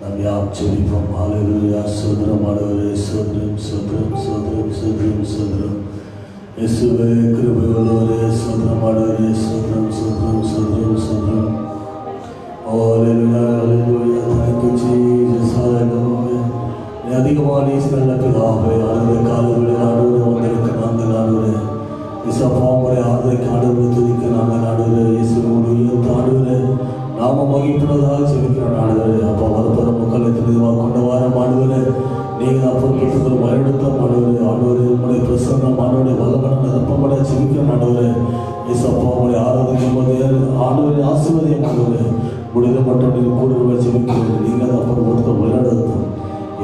நாம் யாம் ஜெபிப்போம். ஹல்லேலூயா. சோதரம் ஆண்டவரே, சோதரம் சோதரம் சோதரம் சோதரம் சோதரம். இயேசுவே கிருபை உள்ளவரே, சோதரம் ஆண்டவரே, சோதரம் சோதரம் சோதரம் சோதரம். ஹல்லேலூயா ஹல்லேலூயா. Thank you Jesus. ஹல்லேலூயா. அதிகமான நல்ல பிதாவே, ஆண்டவரே காலங்களில் ஆண்டவரே வந்திருக்க நாங்கள் ஆண்டவரே இசப்பாமுறை ஆதரிக்க ஆண்டவரை துதிக்க நாங்கள் ஆண்டவரே இயேசுடைய ஆண்டவரே நாம மகிழ்ப்பதாக செலுத்தினான் ஆண்டவரே. அப்பா வரப்போற மக்களை தெளிவாக கொண்ட வாரம் ஆண்டவரே நீங்கள் அப்பொருட்கள் வழிநடத்தம் ஆண்டவரே. ஆண்டவரே உங்களுடைய பிரசன்னம் ஆண்டவருடைய வல்லமன நிரப்பப்பட செலுத்தினான் ஆண்டவரே. இசப்பாமுறை ஆராதிக்கும் போது ஆண்டவரை ஆசீர்வதியும் ஆண்டவரே. முடிந்த மட்டும் நீங்கள் கூட செலுத்துகிறீர்கள். நீங்கள் அப்பொருட்கள் வழிநடத்தும்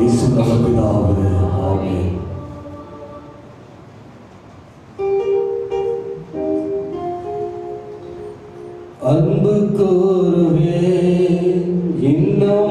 இயேசு நல்ல பிதாவே. ஆமென். அன்பு கூறுவே இன்னும்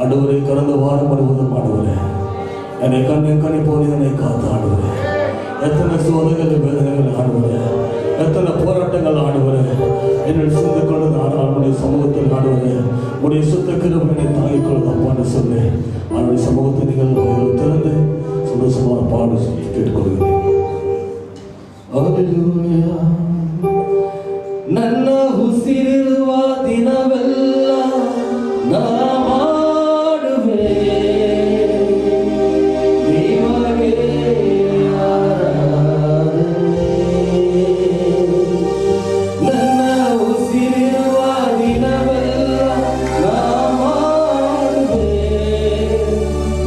ஆண்டவரே கடந்த வாரம் முழுவதும் ஆண்டவரே என்னை கண்ணி போனி என்னை காத்து ஆண்டவரே. எத்தனை சோதனைகள் வேதனைகள் ஆண்டவரே, எத்தனை போராட்டங்கள் ஆண்டவரே என்னை சிந்து கொண்டது. ஆனால் உடைய சமூகத்தில் ஆண்டவரே உடைய சுத்த கிருபையை தாங்கிக் கொள்வது அப்பான்னு சொல்லி அவருடைய சமூகத்தை நீங்கள் திறந்து சந்தோஷமான பாடு சொல்லி கேட்டுக்கொள்கிறேன். ನನ್ನ ಉಸಿರಿರುವ ದಿನವೆಲ್ಲ ನಾ ಮಾಡುವೆ ನಿಮಗೆ ಆರಾಧನೆ. ನನ್ನ ಉಸಿರಿರುವ ದಿನವೆಲ್ಲ ನಾ ಮಾಡುವೆ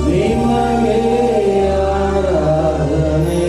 ನಿಮಗೆ ಆರಾಧನೆ.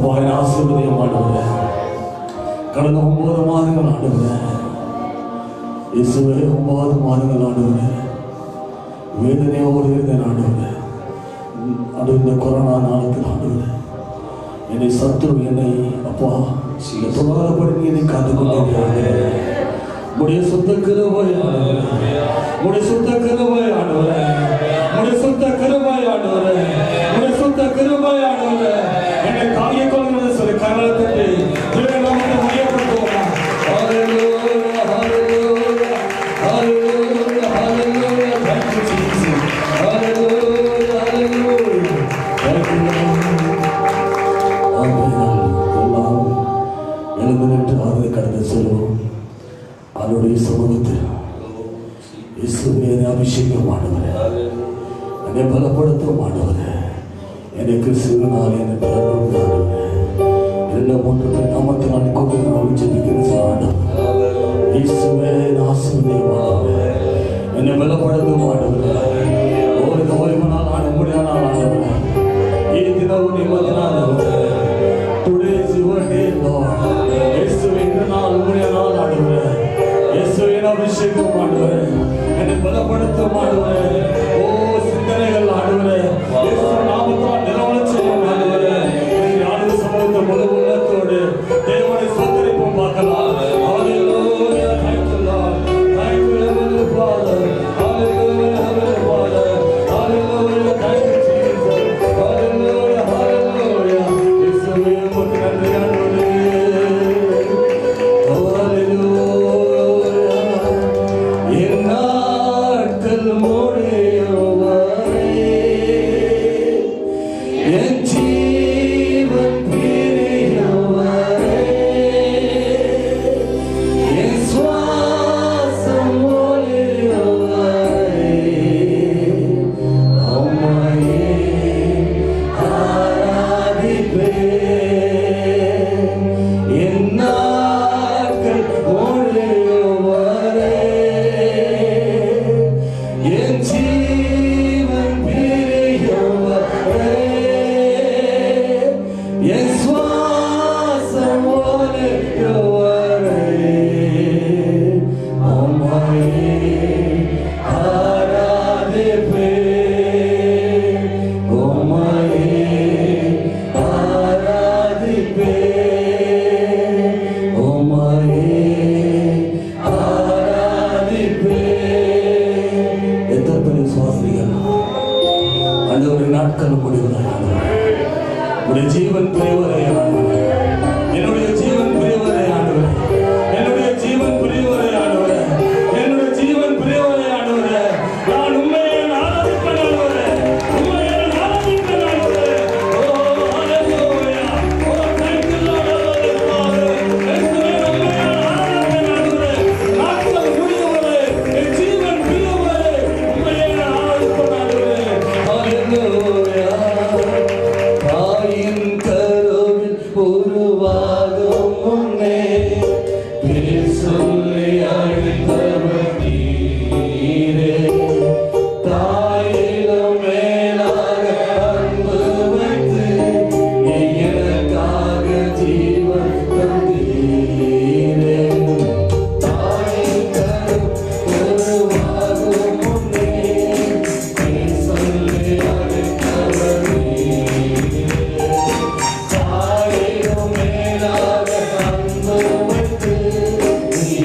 ஆசீர்வதியம் ஆண்டவரே. கடந்த 9 மாதங்கள் ஆண்டவரே, இயேசுவே 9 மாதங்கள் ஆண்டவரே, வேதனையோடு இருந்தேன் ஆண்டவரே. இந்த கொரோனா நாளத்தில் ஆண்டவரே, என்னை சத்துரு என்னை அப்பா தொடாதபடி என்னை காத்துக்கொண்டே உடைய சொந்த கிருபை ஆண்டவரே, உடைய சொந்த கிருபை ஆண்டவரே, உடைய சொந்த கிருபை ஆண்டவரே, உடைய சொந்த கிருபை ஆண்டவரே. என்னை தாங்கிக் கொள்கிறது சொல்லி கரலத்தை நாமத்தை மையப்படுத்துவோமா? ஹல்லேலூயா, ஹல்லேலூயா, ஹல்லேலூயா, ஹல்லேலூயா. Thank you Jesus. ஹல்லேலூயா, ஹல்லேலூயா. எல்லாம் எழுந்து நின்று ஆறுதை கடந்து செல்வோம். அவருடைய சமூகத்தில் இயேசுவே அபிஷேகம் ஆண்டவரே, என்னை பலப்படுத்தும் ஆண்டவரே, எனக்கு சிறுநாள் என்று ஆண்டவரே, 2-3 நாமத்தை நான் கொண்டு ஜெபிக்கிறது ஆண்டவரே. இயேசுவே ஆசீர்வதியும், என்னை பலப்படுத்தும் ஆண்டவரே. ஒரு ஓய்வு நாள் ஆட முடியாத ஆண்டவரே, தினமும் நிம்மதியான Today is your day, Lord. இயேசுவே நாள் உம்முடைய நாள் ஆண்டவரே. இயேசுவே அபிஷேகம் ஆண்டவரே, என்னை பலப்படுத்தும் ஆண்டவரே. ஓ சிந்தனைகள் ஆண்டவரே, இயேசு நாமத்தால் நிரவலச் செய்யும் ஆண்டவரே. ஆண்டவர் சமூகத்தை முழு உள்ளத்தோடு தேவனை ஸ்தோத்திரிப்போம் பார்க்கலாம். ஹல்லேலூயா, thank you Lord, thank you Heavenly Father, hallelujah, Heavenly Father, hallelujah, thank you Jesus, hallelujah, hallelujah. இயேசுவே உமக்கு நன்றி ஆண்டவரே, hallelujah. என் நாட்கள் முடியும் வரை என் ஜீவன் பிரியும் வரை என் சுவாசம் ஒளியும் வரை உம்மையே ஆராதிப்பேன். என் நாட்கள் முடியும் வரை என் ஜீவன் பிரியும் வரை என் சுவாசம் ஒளியும் வரை உம்மையே ஆராதிப்பேன், உம்மையே ஆராதிப்பேன், உம்மையே ஆராதிப்பேன். எத்தனை பேர் சுவாசிகள் ஆண்டவருடைய நாட்கள் முடிவதாய் உடைய ஜீவன் பிரிவரை ஆண்டவரே, என்னுடைய ஜீவன் பிரிவரை ஆண்டவரே, என்னுடைய ஜீவன் பிரிவரை ஆண்டவரே, என்னுடைய ஜீவன் பிரிவரை ஆண்டவரே. நான் உண்மையை ஆராதிப்பேன் ஆண்டவரே, உண்மையை ஆராதிப்பேன் ஆண்டவரே. ஓ ஹல்லேலூயா, ஓ thank you Lord, ஹல்லேலூயா. இயேசுவே உண்மையை ஆராதிப்பேன் ஆண்டவரே. நாட்கள் முடிவரை என் ஜீவன் பிரிவரை உண்மையை ஆராதிப்பேன் ஆண்டவரே. ஹல்லேலூயா. தாயின் கருவில் உருவாகும் முன்னே பேர் சொல்லி அழைத்தவர் நீரே. தாயிலும் மேலாக அன்பு வைத்து எனக்காக ஜீவன் தந்தீரே. தாயின் கருவில் உருவாகும் முன்னே பேர் சொல்லி அழைத்தவர் நீரே. தாயிலும் மேலாக அன்பு வைத்து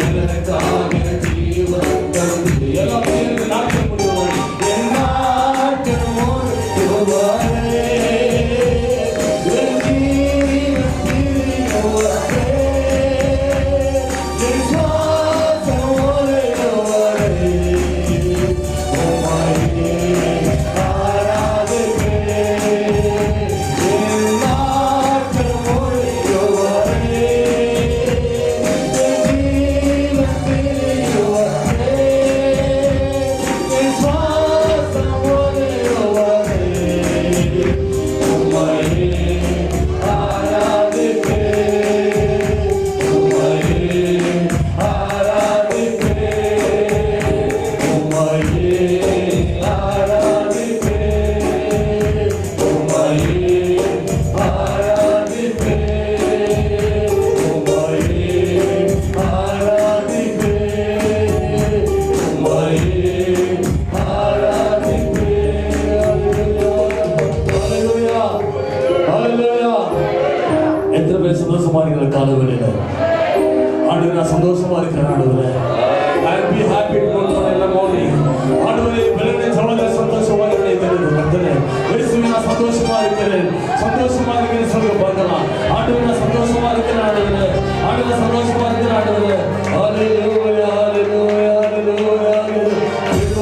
எனக்காக ஜீவன் தந்தீரே. எல்லாம் சேர்ந்து நாட்கள் முடிவோம். என் நாட்கள் முடியும் வரை என் ஜீவன் பிரியும் வரை என் சுவாசம் ஒளியும் வரை உம்மையே ஆராதிப்பேன். என் நாட்கள் முடியும் வரை என் ஜீவன் பிரியும் வரை என் சுவாசம் ஒளியும் வரை காலவெளியில ஆண்டு நான் சந்தோஷமா இருக்கிறேன் ஆண்டவரே. I'll be happy in the morning. ஆண்டவரே பெலனை சமத சந்தோஷமா இருக்கிறேன் கர்த்தரே. இயேசுவே நான் சந்தோஷமா இருக்கிறேன் சொல்லுங்க பார்க்கலாம். ஆண்டவரே நான் சந்தோஷமா இருக்கிறேன் ஆண்டவரே. ஆண்டவரே சந்தோஷமா இருக்கிறேன் ஆண்டவரே. ஹalleluya ஹalleluya ஹalleluya ஹalleluya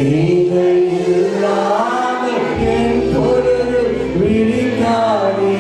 நீங்கள் இல்லாமல் என் பொழுது விழிக்காதே.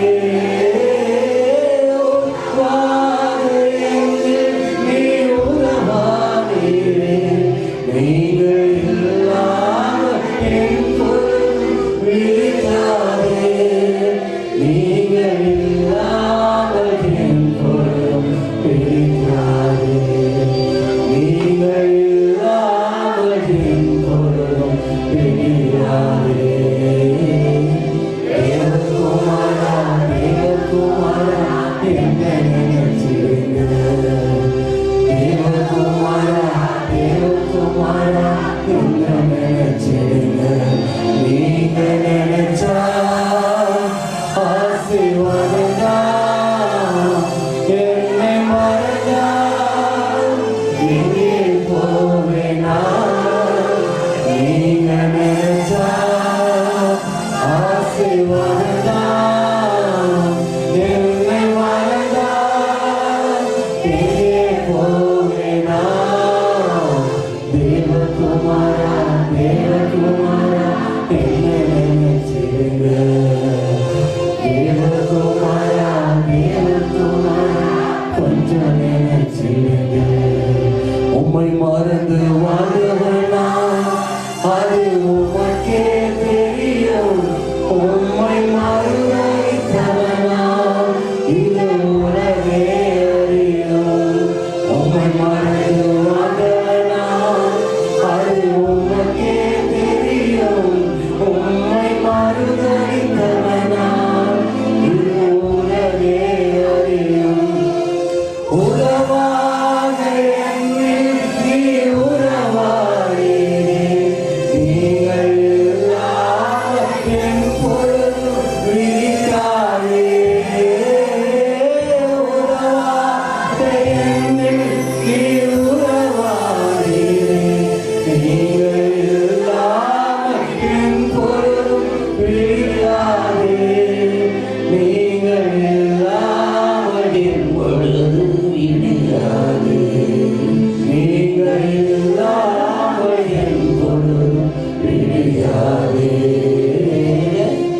உம்மை மறந்து வாழ்வனா அது உமக்கே தெரியும். உம்மை மறந்தவனா இது உலகே அறியும். உம்மை மறந்து வாழ்வனா அது உமக்கே தெரியும். உம்மை மறந்தவனா இது உலகே அறியும். உறவாக என்னில் நீ உறவாடி, நீங்கள் இல்லாமல் என் பொழுது விழிக்காதே. உறவாக என்னில் நீ உறவாடி, நீங்கள் இல்லாமல் என் பொழுது விழிக்காதே. நீங்கள் இல்லாமல் என் பொழுது விழிக்காதே. நீங்கள் இல்லாமல் என் பொழுது விழிக்காதே.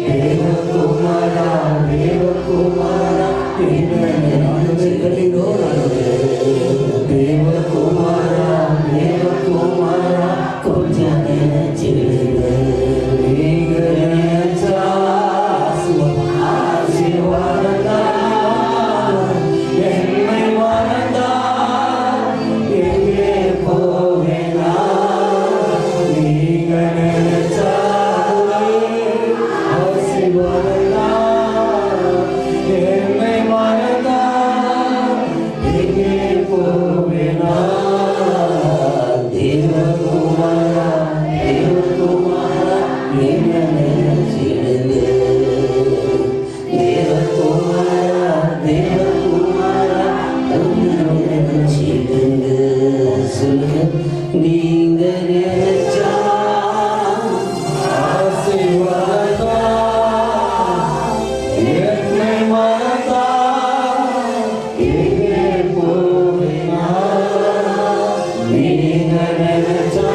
தேவகுமாரா தேவகுமாரா தேவகுமாரா தேவகுமாரா கொஞ்சம் நினைச்சிருங்க. நீங்கள் நினைச்சா ஆசீர்வாதம் என்னை மறந்தா எங்கே போவேனா. நீங்கள் நினைச்சா ஆசீர்வாதம் என்னை மறந்தா எங்கே போவேனா. தேவகுமாரா தேவகுமாரா என்ன நினைச்சிடுங்க. தேவகுமாரா தேவகுமாரா நினைச்சிடுங்க. சொல்லுங்க. நீங்க நினைச்சா ஆசீர்வாதம் என்னை மறந்தா எங்கே போவேனா. நீங்க நினைச்சா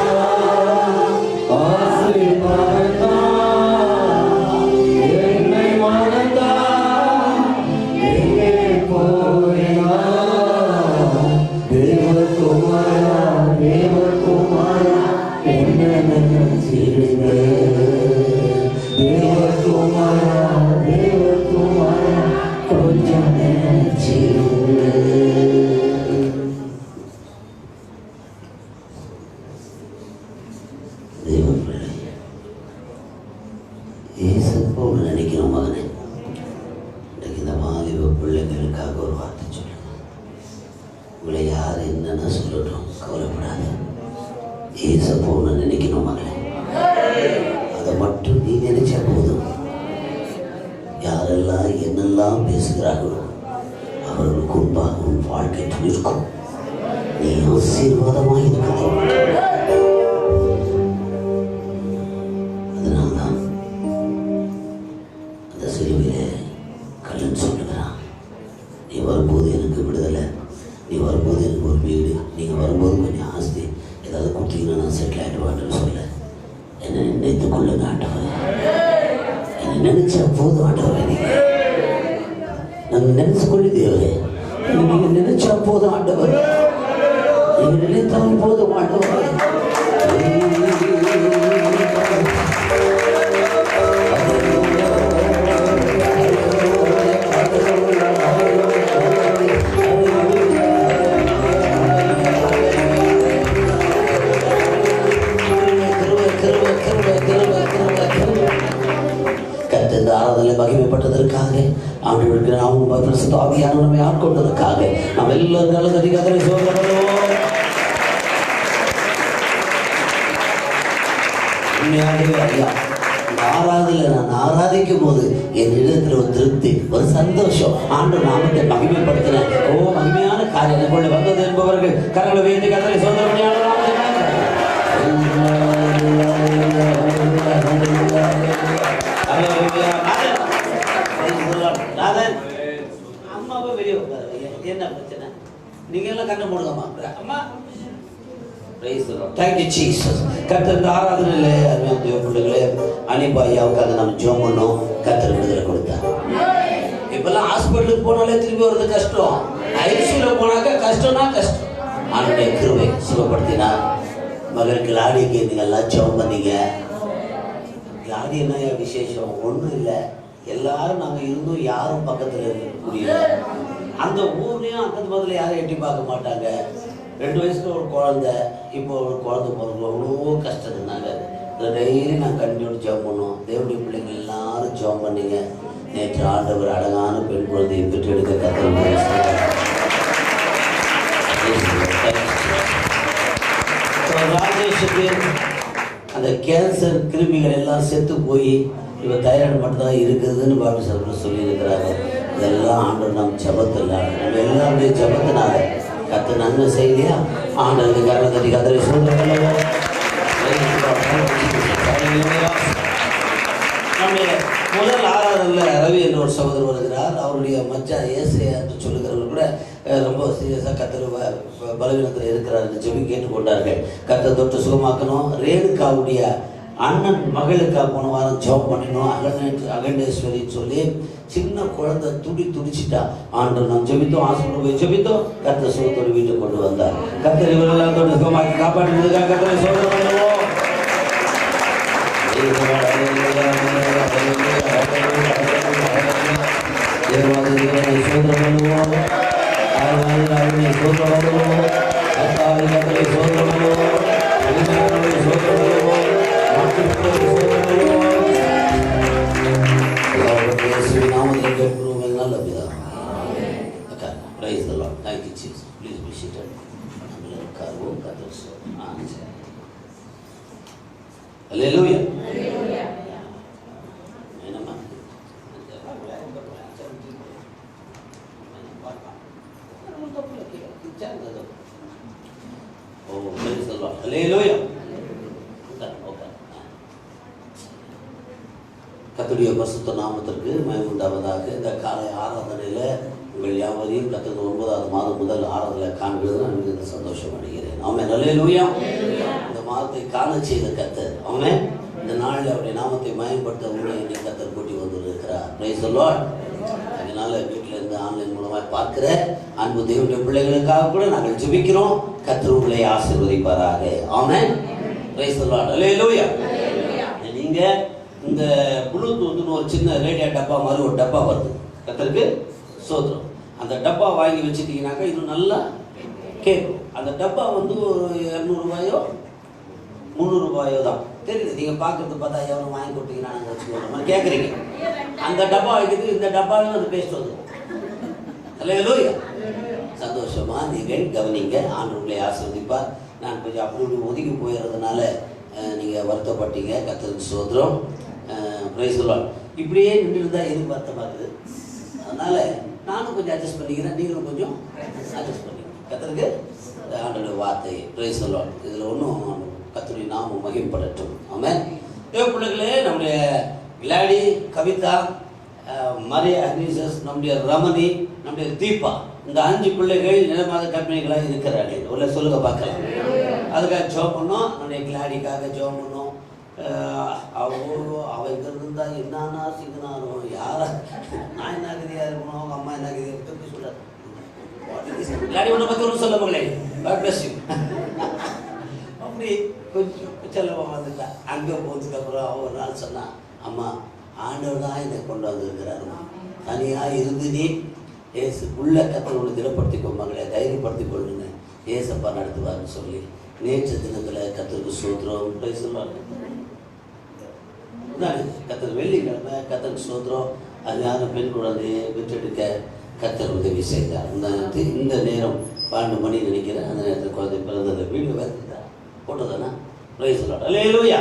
ஆசீர்வாதம் என்னை மறந்தா எங்கே போவேனா. தேவகுமாரா தேவகுமாரா என்ன நினைச்சிடுங்க. தேவகுமாரா தேவகுமாரா கொஞ்சம் நினைச்சிடுங்க. தேவப்பிள்ளை ஏசப்பா ஒன்று நினைக்கிறோம் மகனே. இன்றைக்கு இந்த வாலிப பிள்ளைகளுக்காக ஒரு வார்த்தை சொல்லுங்க. உங்களை யார் என்னென்ன சொல்லட்டும் கவலைப்படாது. ஏசப்பா ஒன்று நினைக்கணும் மகனே. அதை மட்டும் நீ நினைச்சா போதும். யாரெல்லாம் என்னெல்லாம் பேசுகிறார்களோ அவர்களுக்கு முன்பாக உன் வாழ்க்கை துளிர்க்கும். நீ ஆசீர்வாதமாக இருக்கிறது. அதனால்தான் அந்த சிலுவையிலே கல்லன் சொல்லுகிறான், நீ வரும்போது எனக்கு விடுதலை, நீ வரும்போது எனக்கு ஒரு வீடு, நீங்கள் வரும்போது கொஞ்சம் ஆஸ்தி ஏதாவது கொடுத்தீங்கன்னா நான் செட்டில் ஆகிடுவான்னு சொல்ல. கொள்ளுங்க ஆண்டவர். நினைச்ச போதும் ஆண்டவர். நாங்கள் நினைச்சு கொள்ளு தேவரே. நீங்க நினைச்சா போதும் ஆண்டவர். நீங்க நினைத்தால் போதும் ஆண்டவர். மகிமைப்பட்டதற்காக ஆண்டவருக்கு நாமும் பரிசுத்த ஆவியானவர் நம்மை ஆட்கொண்டதற்காக நாம் எல்லாரும் நல்ல அதிகாரத்தை சோதனைப்படுவோம். உண்மையாகவே ஐயா, நான் ஆராதிக்கும் போது என் இடத்துல ஒரு திருப்தி, ஒரு சந்தோஷம். ஆண்டவர் நாமத்தை மகிமைப்படுத்தின மகிமையான காரியம் கொண்டு வந்தது என்பவர்கள் கரங்களை வேண்டி கதலை சோதனை அம்மாவை வெளியே உட்காரு. என்ன பிரச்சனை? நீங்க எல்லாம் கண்ணை மூடுங்கம்மா. அம்மா கர்த்தர் ஆராதனையில அருமையான தேவ பிள்ளைகளே, அனிபாயாவுக்காக நம்ம ஜெபம் பண்ணோம். கர்த்தர் விடுதலை கொடுத்தார். இப்பெல்லாம் ஹாஸ்பிட்டலுக்கு போனாலே திரும்பி வர்றது கஷ்டம். ஐசியூல போனாக்கா கஷ்டம்னா கஷ்டம். ஆண்டுடைய கிருபை சுகப்படுத்தினார். மகன் கிளாடிக்கு நீங்க எல்லாம் ஜெபம் பண்ணீங்க. கிளாடி என்ன விசேஷம்? ஒன்றும் இல்லை, எல்லாரும் நாங்கள் இருந்தும் யாரும் பக்கத்தில் இருக்க முடியல. அந்த ஊர்லேயும் அக்கத்து பக்கத்தில் யாரும் எட்டி பார்க்க மாட்டாங்க. 2 வயசுல ஒரு குழந்தை, இப்போ ஒரு குழந்தை பிறகு அவ்வளோ கஷ்டம் இருந்தாங்க. டெய்லி நான் கண்டிப்பாக ஜெபம் பண்ணுவோம். தேவனுடைய பிள்ளைங்க எல்லாரும் ஜெபம் பண்ணீங்க. நேற்று ஆண்டவர் அழகான பெண் குழந்தையை பெற்றெடுக்க கற்றுக் ராஜேஷுக்கு அந்த கேன்சர் கிருமிகள் எல்லாம் செத்து போய் இப்போ தைராய்டு மட்டும்தான் இருக்குதுன்னு பாபி சார் சொல்லியிருக்கிறாங்க. இதெல்லாம் ஆண்டவர் நம்ம ஜபத்தில் நம்ம எல்லாருடைய ஜபத்தினால கற்று நன்மை செய்தியா ஆண்டவருக்கு கரண தட்டி கதரை சொல்லுங்க. நம்முடைய முதல் ஆறாவதுல ரவி என்ற ஒரு சகோதரர் வருகிறார். அவருடைய மச்சா ஏசையா என்று சொல்லுகிறவர் கூட ரொம்ப சீரியஸாக கத்தர் பலவீனத்தில் இருக்கிறார் என்று சொல்லி கேட்டுக்கொண்டார்கள். கத்தர் தொட்டு சுகமாக்கணும். ரேணுகாவுடைய அண்ணன் மகளுக்காக போன வாரம் ஜெபம் பண்ணினோம். அகண்டேஸ்வரின்னு சொல்லி சின்ன குழந்தை துடிச்சிட்டா. ஆண்டவர் நாம் ஜெபித்தோம், ஹாஸ்பிட்டல் போய் ஜெபித்தோம். கர்த்தர் சுகத்தோடு வீட்டுக்கு கொண்டு வந்தார். கர்த்தர் இவரெல்லாம் தொட்டு சுகமாக்கி காப்பாற்றினதுக்காக கர்த்தரை சோதனை பண்ணுவோம். Hallelujah. Oh, praise the Lord. Hallelujah. கர்த்தருடைய பரிசுத்த நாமத்திற்கு மகிமை உண்டாவதாக. இந்த காலை ஆராதனையில உங்கள் யாவரையும் கர்த்தர் 9வது மாதம் முதல் ஆராதனை காண்கிறது நான் மிகுந்த சந்தோஷம் அடைகிறேன். ஆமென். ஹல்லேலூயா. இந்த மாதத்தை காண செய்த கர்த்தர், ஆமென், இந்த நாளில் அவருடைய நாமத்தை மகிமைப்படுத்த உங்களை என்னை கர்த்தர் கூட்டி வந்துருக்கிறார். Price the Lord. அதனால வீட்டில் இருந்து ஆன்லைன் மூலமாக பார்க்கிற அன்பு தேவனுடைய பிள்ளைகளுக்காக கூட நாங்கள் ஜெபிக்கிறோம். கர்த்தர் உங்களை ஆசீர்வதிப்பாராக. Amen. Praise the lord. Hallelujah. நீங்க இந்த ப்ளூடூத்னு ஒரு சின்ன ரேடியோ டப்பா மாதிரி ஒரு டப்பா வருது. கர்த்தருக்கு ஸ்தோத்திரம். அந்த டப்பா வாங்கி வச்சுட்டீங்கன்னாக்கா இன்னும் நல்லா கேட்கும். அந்த டப்பா வந்து ஒரு 200 ரூபாயோ 300 ரூபாயோ தான் தெரியுது. நீங்கள் பார்க்கறது பார்த்தா எவ்வளோ வாங்கி கொடுத்தீங்கன்னா நாங்கள் வச்சுக்கோங்க கேட்குறீங்க. அந்த டப்பா வைக்கிறது இந்த டப்பாலும் அது பேஸ்ட் வந்து ஹல்லேலூயா. சந்தோஷமா நீங்கள் கவனிங்க. ஆண்டவர்களை ஆசீர்வதிப்பார். நான் கொஞ்சம் அப்படி ஒதுக்கி போயிடுறதுனால நீங்கள் வருத்தப்பட்டீங்க. கர்த்தருக்கு ஸ்தோத்திரம். Price the Lord. இப்படியே நின்றுருந்தா எதுக்கு வருத்தமாக இருக்குது. அதனால் நானும் கொஞ்சம் அட்ஜஸ்ட் பண்ணிக்கிறேன், நீங்களும் கொஞ்சம் அட்ஜஸ்ட் பண்ணிக்கிறேன். கர்த்தருக்கு ஆண்டவருடைய வார்த்தை. Price the Lord. இதில் ஒன்றும் கர்த்தருடைய நாமம் மகிமைப்படட்டும். ஆமென். தேவ பிள்ளைகளே, நம்முடைய கிளாடி, கவிதா, மரியா அக்னிசஸ், நம்முடைய ரமணி, நம்முடைய தீபா, இந்த 5 பிள்ளைகள் நிலமாத கற்பனைகளாக இருக்கிறார்கள். உள்ள சொல்லுங்க பார்க்கலாம். அதுக்காக ஜெபம் பண்ணோம். நம்முடைய கிளாடிக்காக ஜெபம் பண்ணோம். அவங்க இருந்தால் என்னன்னா சிக்கனானோ யாரை நான் என்ன கதியாக இருக்கணும், அவங்க அம்மா என்ன கதியாக இருக்கு சொல்கிறார். விளையாடி ஒன்றை பற்றி ஒன்றும் சொல்ல மகளே, God bless you. அப்படி கொஞ்சம் செல்லமாக வந்துட்டேன். அங்கே போனதுக்கப்புறம் ஒரு நாள் சொன்னான், அம்மா ஆண்டவர் தான் என்னை கொண்டு வந்திருக்கிறாருமா, தனியாக இருந்து நீ ஏசு உள்ள கத்தர் ஒன்று திடப்படுத்திக்கோ மகளே, தைரியப்படுத்திக் கொள்ளுங்க, ஏசப்பா நடத்துவார்னு சொல்லி நேற்று தினத்தில் கத்தருக்கு சோத்திரம் சொல்லுவாங்க. கத்தர் வெள்ளிக்கிழமை கத்தருக்கு சோத்திரம், அழகான பெண் குழந்தையை பெற்றெடுக்க கத்தர் உதவி செய்தார். இந்த நேரம் 12 மணி நினைக்கிறேன். அந்த நேரத்தில் குழந்தை பிறந்த வீடியோ வருது போட்டதானா பிரைஸ் லார்ட். அல்லேலூயா.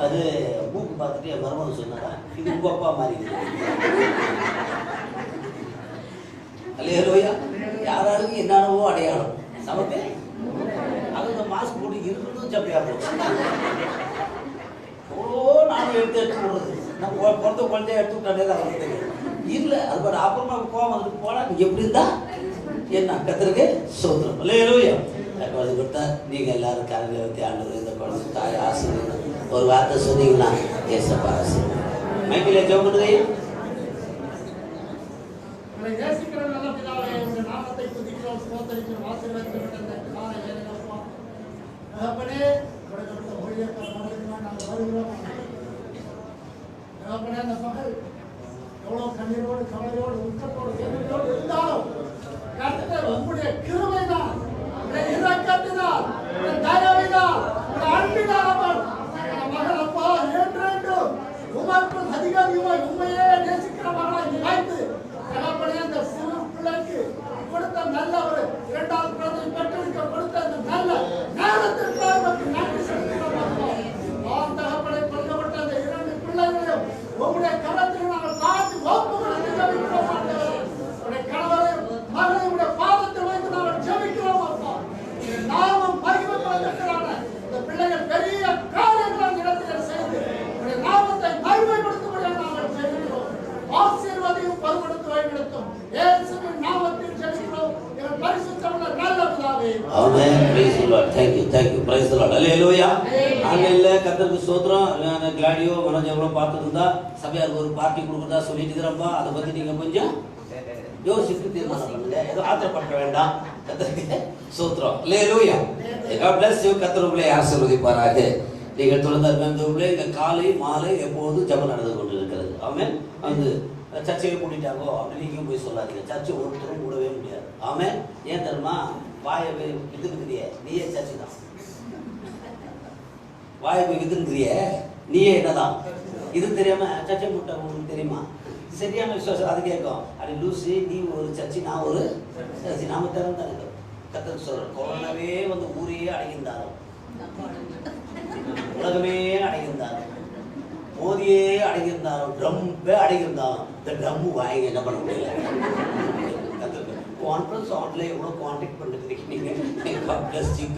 அது மூக்கு பார்த்துட்டு என் மருமகன் சொன்னாரா, இது உங்க அப்பா மாதிரி. அல்லேலூயா. யாராருக்கும் என்னவோ அடையாளம் நமக்கு அது இந்த மாஸ்க் போட்டு இருக்கிறதும் சப்பையா போகும். நானும் எடுத்து போடுறது நம்ம பிறந்த குழந்தைய எடுத்து விட்டாலே தான் வந்து இல்லை. அது பாட்டு அப்புறமா கோவம் வந்துட்டு போனால் எப்படி இருந்தா என்ன கத்திரிக்கு சோத்திரம். அல்லேலூயா. குழந்தை கொடுத்தா நீங்கள் எல்லாரும் கரங்களை வச்சு ஆண்டவர் இந்த குழந்தை தாய் ஆசீர்வாதம் ஒரு வார்த்தை சொன்னீங்கன்னா ஏசப்பா ஆசீர்வாதம். மைக்கில் ஜெபம் பண்ணுங்க. அந்த மகள் எவ்வளவு கண்ணீரோடு கவலையோடு உட்கட்டோடு வேதனையோடு இருந்தாலும் கர்த்தர் உங்களுடைய கிருபைதான், இரக்கத்தினால், தயவினால், அன்பினால் மகள் அப்பா என்றென்றும் உமக்கு அதிகாரியுமாய் உண்மையே நேசிக்கிற மகளாய் நினைத்து தகப்பனே அந்த சிறு பிள்ளைக்கு கொடுத்த நல்ல ஒரு 2வது குழந்தை பெற்றெடுக்க கொடுத்த அந்த நல்ல நேரத்திற்காக நன்றி செலுத்துகிறோம். தகப்பனை கொல்லப்பட்ட அந்த 2 பிள்ளைகளையும் உங்களுடைய கரத்தில் நாங்கள் பார்த்து ஒப்புக்கொடுத்து ஜெபிக்கிறோம். உங்களுடைய கணவரை மகளை உங்களுடைய பாதத்தில் வைத்து நாங்கள் ஜெபிக்கிறோம். அப்பா நாமம் மகிமைப்படுத்துகிறான இந்த பிள்ளைகள் பெரிய காரியங்களை இடத்தில் செய்து உங்களுடைய நாமத்தை மகிமைப்படுத்தும்படியாக நாங்கள் ஜெபிக்கிறோம். ஆசீர்வாதையும் பருவெடுத்து வழிநடத்தும் இயேசுவின் நாமத்தில் ஜெபிக்கிறோம் எங்கள் பரிசுத்தமுள்ள நல்ல பிதாவே. Amen. Praise the lord. thank you praise the lord. Alleluia. ஆண்டவரே கர்த்தருக்கு ஸ்தோத்திரம். நான் கிளாடியோ மனோஜவரோ பார்த்துருந்தா சபையாருக்கு ஒரு பார்ட்டி கொடுக்குறதா சொல்லிட்டு இருக்கிறப்பா, அதை பற்றி நீங்கள் கொஞ்சம் யோசித்து தீர்மானம் பண்ணுங்க. ஏதோ ஆத்திரப்பட வேண்டாம். கர்த்தருக்கு ஸ்தோத்திரம். அல்லேலூயா. God bless you. கர்த்தர் உங்களை ஆசீர்வதிப்பாராக. நீங்கள் தொடர்ந்து அருமையானவர்களே, இந்த காலை மாலை எப்போதும் ஜெபம் நடந்து கொண்டு இருக்கிறது. ஆமென். வந்து சர்ச்சையை கூட்டிட்டாங்கோ அப்படி நீங்களும் போய் சொல்லாதீங்க. சர்ச்சை ஒருத்தரும் கூடவே முடியாது. ஆமென். ஏன் தெரியுமா, வாயை வித்துக்கிறிய நீயே சர்ச்சை தான். வாயை போய் வித்துக்கிறிய நீயே என்னதான். இது தெரியாம சர்ச்சை முட்டை உங்களுக்கு தெரியுமா? சரியான விசுவாசம் அது கேட்கும். அப்படி லூசி நீ ஒரு சர்ச்சை நான் ஒரு சர்ச்சை நாம திறந்தாங்க. கத்தருக்கு சொல்ற கொரோனாவே வந்து ஊரையே அடைகின்றாரோ, உலகமே அடைகின்றாரோ, மோதியே அடைகின்றாரோ, ட்ரம்பே அடைகின்றாரோ. இந்த ட்ரம்மு வாங்கி என்ன பண்ண முடியல. கான்ஃபரன்ஸ் ஆன்லைன் எவ்வளோ கான்டாக்ட் பண்ணிருக்கீங்க.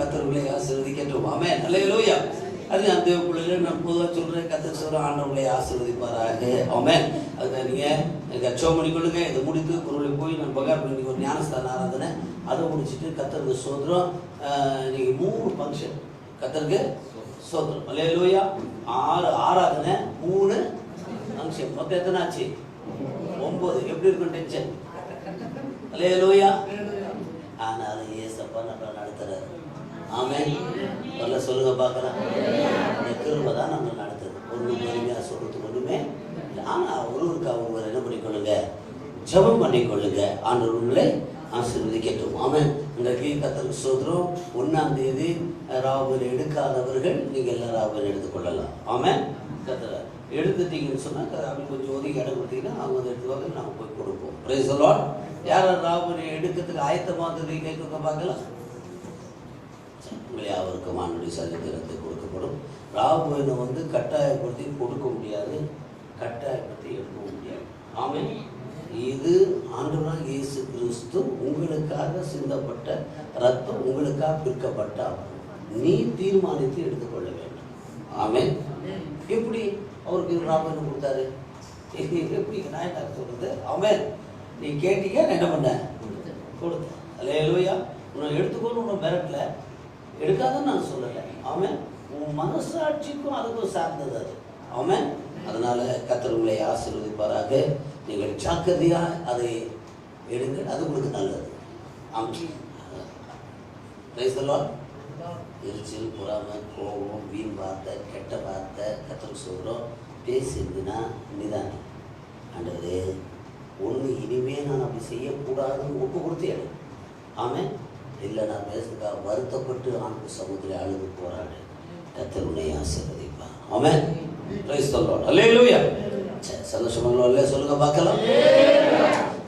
கத்தர்களை ஆசீர்வதிக்கட்டும். ஆமென். அல்லேலூயா. அது அந்த பிள்ளைகள் நான் பொதுவாக சொல்கிறேன், கத்தர் சொல்கிற ஆண்டவர்களை ஆசீர்வதிப்பாராக. ஆமென். அதை நீங்கள் கச்சோம் பண்ணிக்கொள்ளுங்க. இதை முடித்து பொருளை போய் நான் பகார் பண்ணி ஒரு ஞானஸ்தான ஆராதனை அதை முடிச்சுட்டு கத்தருக்கு சோதரம். நீங்கள் 3 ஃபங்க்ஷன் கத்தருக்கு சோதரம். அல்லேலூயா. 6 ஆராதனை 3 ஃபங்க்ஷன் மொத்தம் எத்தனை ஆச்சு? 9. எப்படி இருக்கும் டென்ஷன்? அல்லேலூயா. ஆனாலும் ஏசப்பா நம்ம நடத்துறாரு. ஆமென். நல்லா சொல்லுங்க பார்க்கலாம். அந்த கிருபை தான் நம்ம நடத்துது. ஒன்றும் பெருமையாக சொல்றதுக்கு ஒன்றுமே இல்லை. ஆனால் ஒருவர் என்ன பண்ணிக்கொள்ளுங்க, ஜெபம் பண்ணிக்கொள்ளுங்க. ஆண்டவர் உங்களை ஆசீர்வதிக்கட்டும். ஆமென். இன்றைக்கு கர்த்தருக்கு ஸ்தோத்திரம். 1ஆம் தேதி ராவுபலி எடுக்காதவர்கள் நீங்கள் எல்லாம் ராவுபலி எடுத்துக்கொள்ளலாம். ஆமென். கர்த்தர் எடுத்துட்டீங்கன்னு சொன்னால் அப்படி கொஞ்சம் ஒதுக்கி இடம் கொடுத்தீங்கன்னா அவங்க வந்து எடுத்துவாங்க, நம்ம போய் கொடுப்போம். Price the Lord. யார் ராவுபலி எடுக்கிறதுக்கு ஆயத்தமாக கேட்க பார்க்கலாம். உங்களை அவருக்கு மானுடைய சரித்திரத்தை கொடுக்கப்படும். ராவுபலி வந்து கட்டாயப்படுத்தி கொடுக்க முடியாது, கட்டாயப்படுத்தி எடுக்க முடியாது. ஆமென். இது ஆண்டவராக இயேசு கிறிஸ்து உங்களுக்காக சிந்தப்பட்ட ரத்தம், உங்களுக்காக பிற்கப்பட்ட நீ தீர்மானித்து எடுத்துக்கொள்ள வேண்டும். ஆமென். எப்படி அவருக்கு ராபன் கொடுத்தாரு? எப்படி நான் என்ன சொல்றது? ஆமென். நீ கேட்டீங்க, நான் என்ன பண்ண கொடுத்தேன். அல்லேலூயா. உன்னை எடுத்துக்கொண்டு உன்னை மிரட்டல, எடுக்காதன்னு நான் சொல்லலை. ஆமென். உன் மனசாட்சிக்கும் அதுக்கும் சார்ந்தது அது. ஆமென். அதனால கர்த்தர் உங்களை ஆசீர்வதிப்பாராக. நீங்கள் ஜாக்கிரதையா அதை எடுங்கள், அது உங்களுக்கு நல்லது. ஆமென். Praise the lord. எரிச்சல், பொறாமை, கோபம், வீண் வார்த்தை, கெட்ட வார்த்தை கர்த்தருக்கு சொல்கிறோம் பேசியிருந்துன்னா நிதானம். ஆண்டவரே ஒன்று இனிமேல் நான் அப்படி செய்யக்கூடாதுன்னு ஒப்பு கொடுத்தேன். ஆமென். இல்லை நான் பேசுறதுக்காக வருத்தப்பட்டு ஆண்டு சமூகத்தில் அழுது போராடு. கர்த்தர் உன்னை ஆசீர்வதிப்பார். Amen. Praise the lord. Alleluia. சந்தோஷமாக சொல்லுங்க பார்க்கலாம்.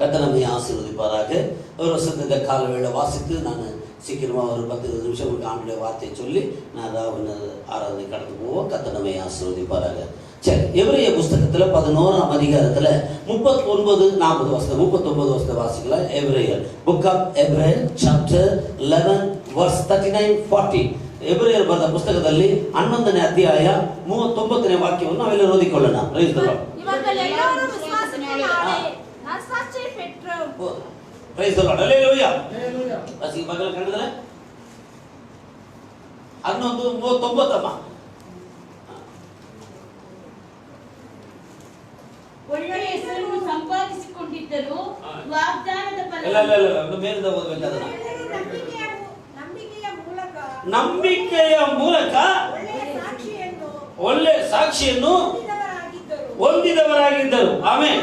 கர்த்தர் நம்மை ஆசீர்வதிப்பாராக. ஒரு வருஷத்து இந்த கால வேளை வாசித்து நான் சீக்கிரமாக ஒரு 10-20 நிமிஷம் உங்களுக்கு ஆண்டுடைய வார்த்தையை சொல்லி நான் அதாவது ஆராதனை கடந்து போவோம். கர்த்தர் நம்மை ஆசீர்வதிப்பாராக. சரி, எபிரேய புஸ்தகத்தில் 11ஆம் அதிகாரத்தில் 39-40 வசனம் 39 வசனம் வாசிக்கலாம். எபிரேயர் புக் ஆஃப் எபிரேயர் சாப்டர் 11 ವರ್ಸ್ 39-40. ಎಬ್ರಿಯರ್ ಬರೆದ ಪುಸ್ತಕದಲ್ಲಿ 11ನೇ ಅಧ್ಯಾಯ 39ನೇ ವಾಕ್ಯವನ್ನು ನಾವೆಲ್ಲರೂ ಓದಿಕೊಳ್ಳೋಣ. Price the lord. ಇವರೆಲ್ಲರೂ ವಿಶ್ವಾಸದಿಂದಾಗಿ ನರಸಾಕ್ಷಿ ಪೆಟ್ರು. Praise the lord. Hallelujah. Hallelujah. ಬಸ್ಸಿ ಮಗಳ ಕಂಡದಲ್ಲ 11:39 ಅಮ್ಮ. ಒಳ್ಳೆಯ ಹೆಸರನ್ನು ಸಂಪಾದಿಸಿಕೊಂಡಿದ್ದರು. ವಾಗ್ದಾನದ ಫಲ ಇಲ್ಲ ಮೇಲಿಂದ ಓದಬೇಕಾದ್ರೆ ನಂಬಿಕೆಯ ಮೂಲಕ ಒಳ್ಳೆ ಸಾಕ್ಷಿಯನ್ನು ಹೊಂದಿದವರಾಗಿದ್ದರು. ಆಮೆನ್.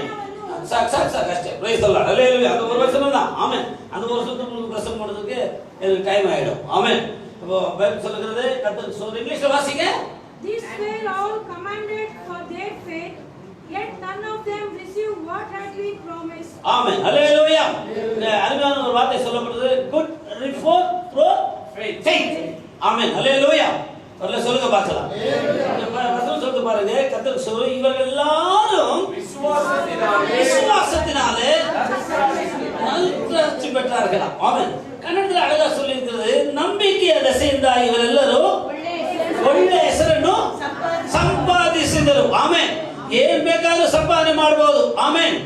ಸಾಕು ಅಷ್ಟೇ. Praise the lord. ಹalleluya. ಅದು ஒரு வருஷம் தான். ஆமென். அந்த ஒரு வருஷத்துக்கு உங்களுக்கு பிரசங்கம் பண்றதுக்கு எனக்கு டைம் ஆயிடும். ஆமென். இப்போ பைபிள் சொல்லுகிறது கர்த்தர் சொல்ற இங்கிலீஷ்ல வாசிங்க. These were all commanded for their faith, yet none of them received what had been promised. ஆமென். ஹalleluya. அருமையான ஒரு வார்த்தை சொல்லப்படுது. good report through faith. ஆமென். ஹalleluya. வரல சொல்லுங்க பார்க்கலாம். வசனம் சொல்லுது பாருங்க. கர்த்தர் சொல்ற இவர்கள் எல்லாரும் விசுவாசத்தினாலே நற்சாட்சி பெற்றார்களாம். ஆமென். கன்னடத்தில் அழகா சொல்லி இருக்கிறது. ನಂಬಿಕೆಯ ದೆಸೆಯಿಂದ ಇವರೆಲ್ಲರೂ ಒಳ್ಳೆ ಹೆಸರನ್ನು ಸಂಪಾದಿಸಿದರು. ಆಮೆನ್. ಏನ್ ಬೇಕಾದ್ರೂ ಸಂಪಾದನೆ ಮಾಡಬಹುದು. ಆಮೆನ್.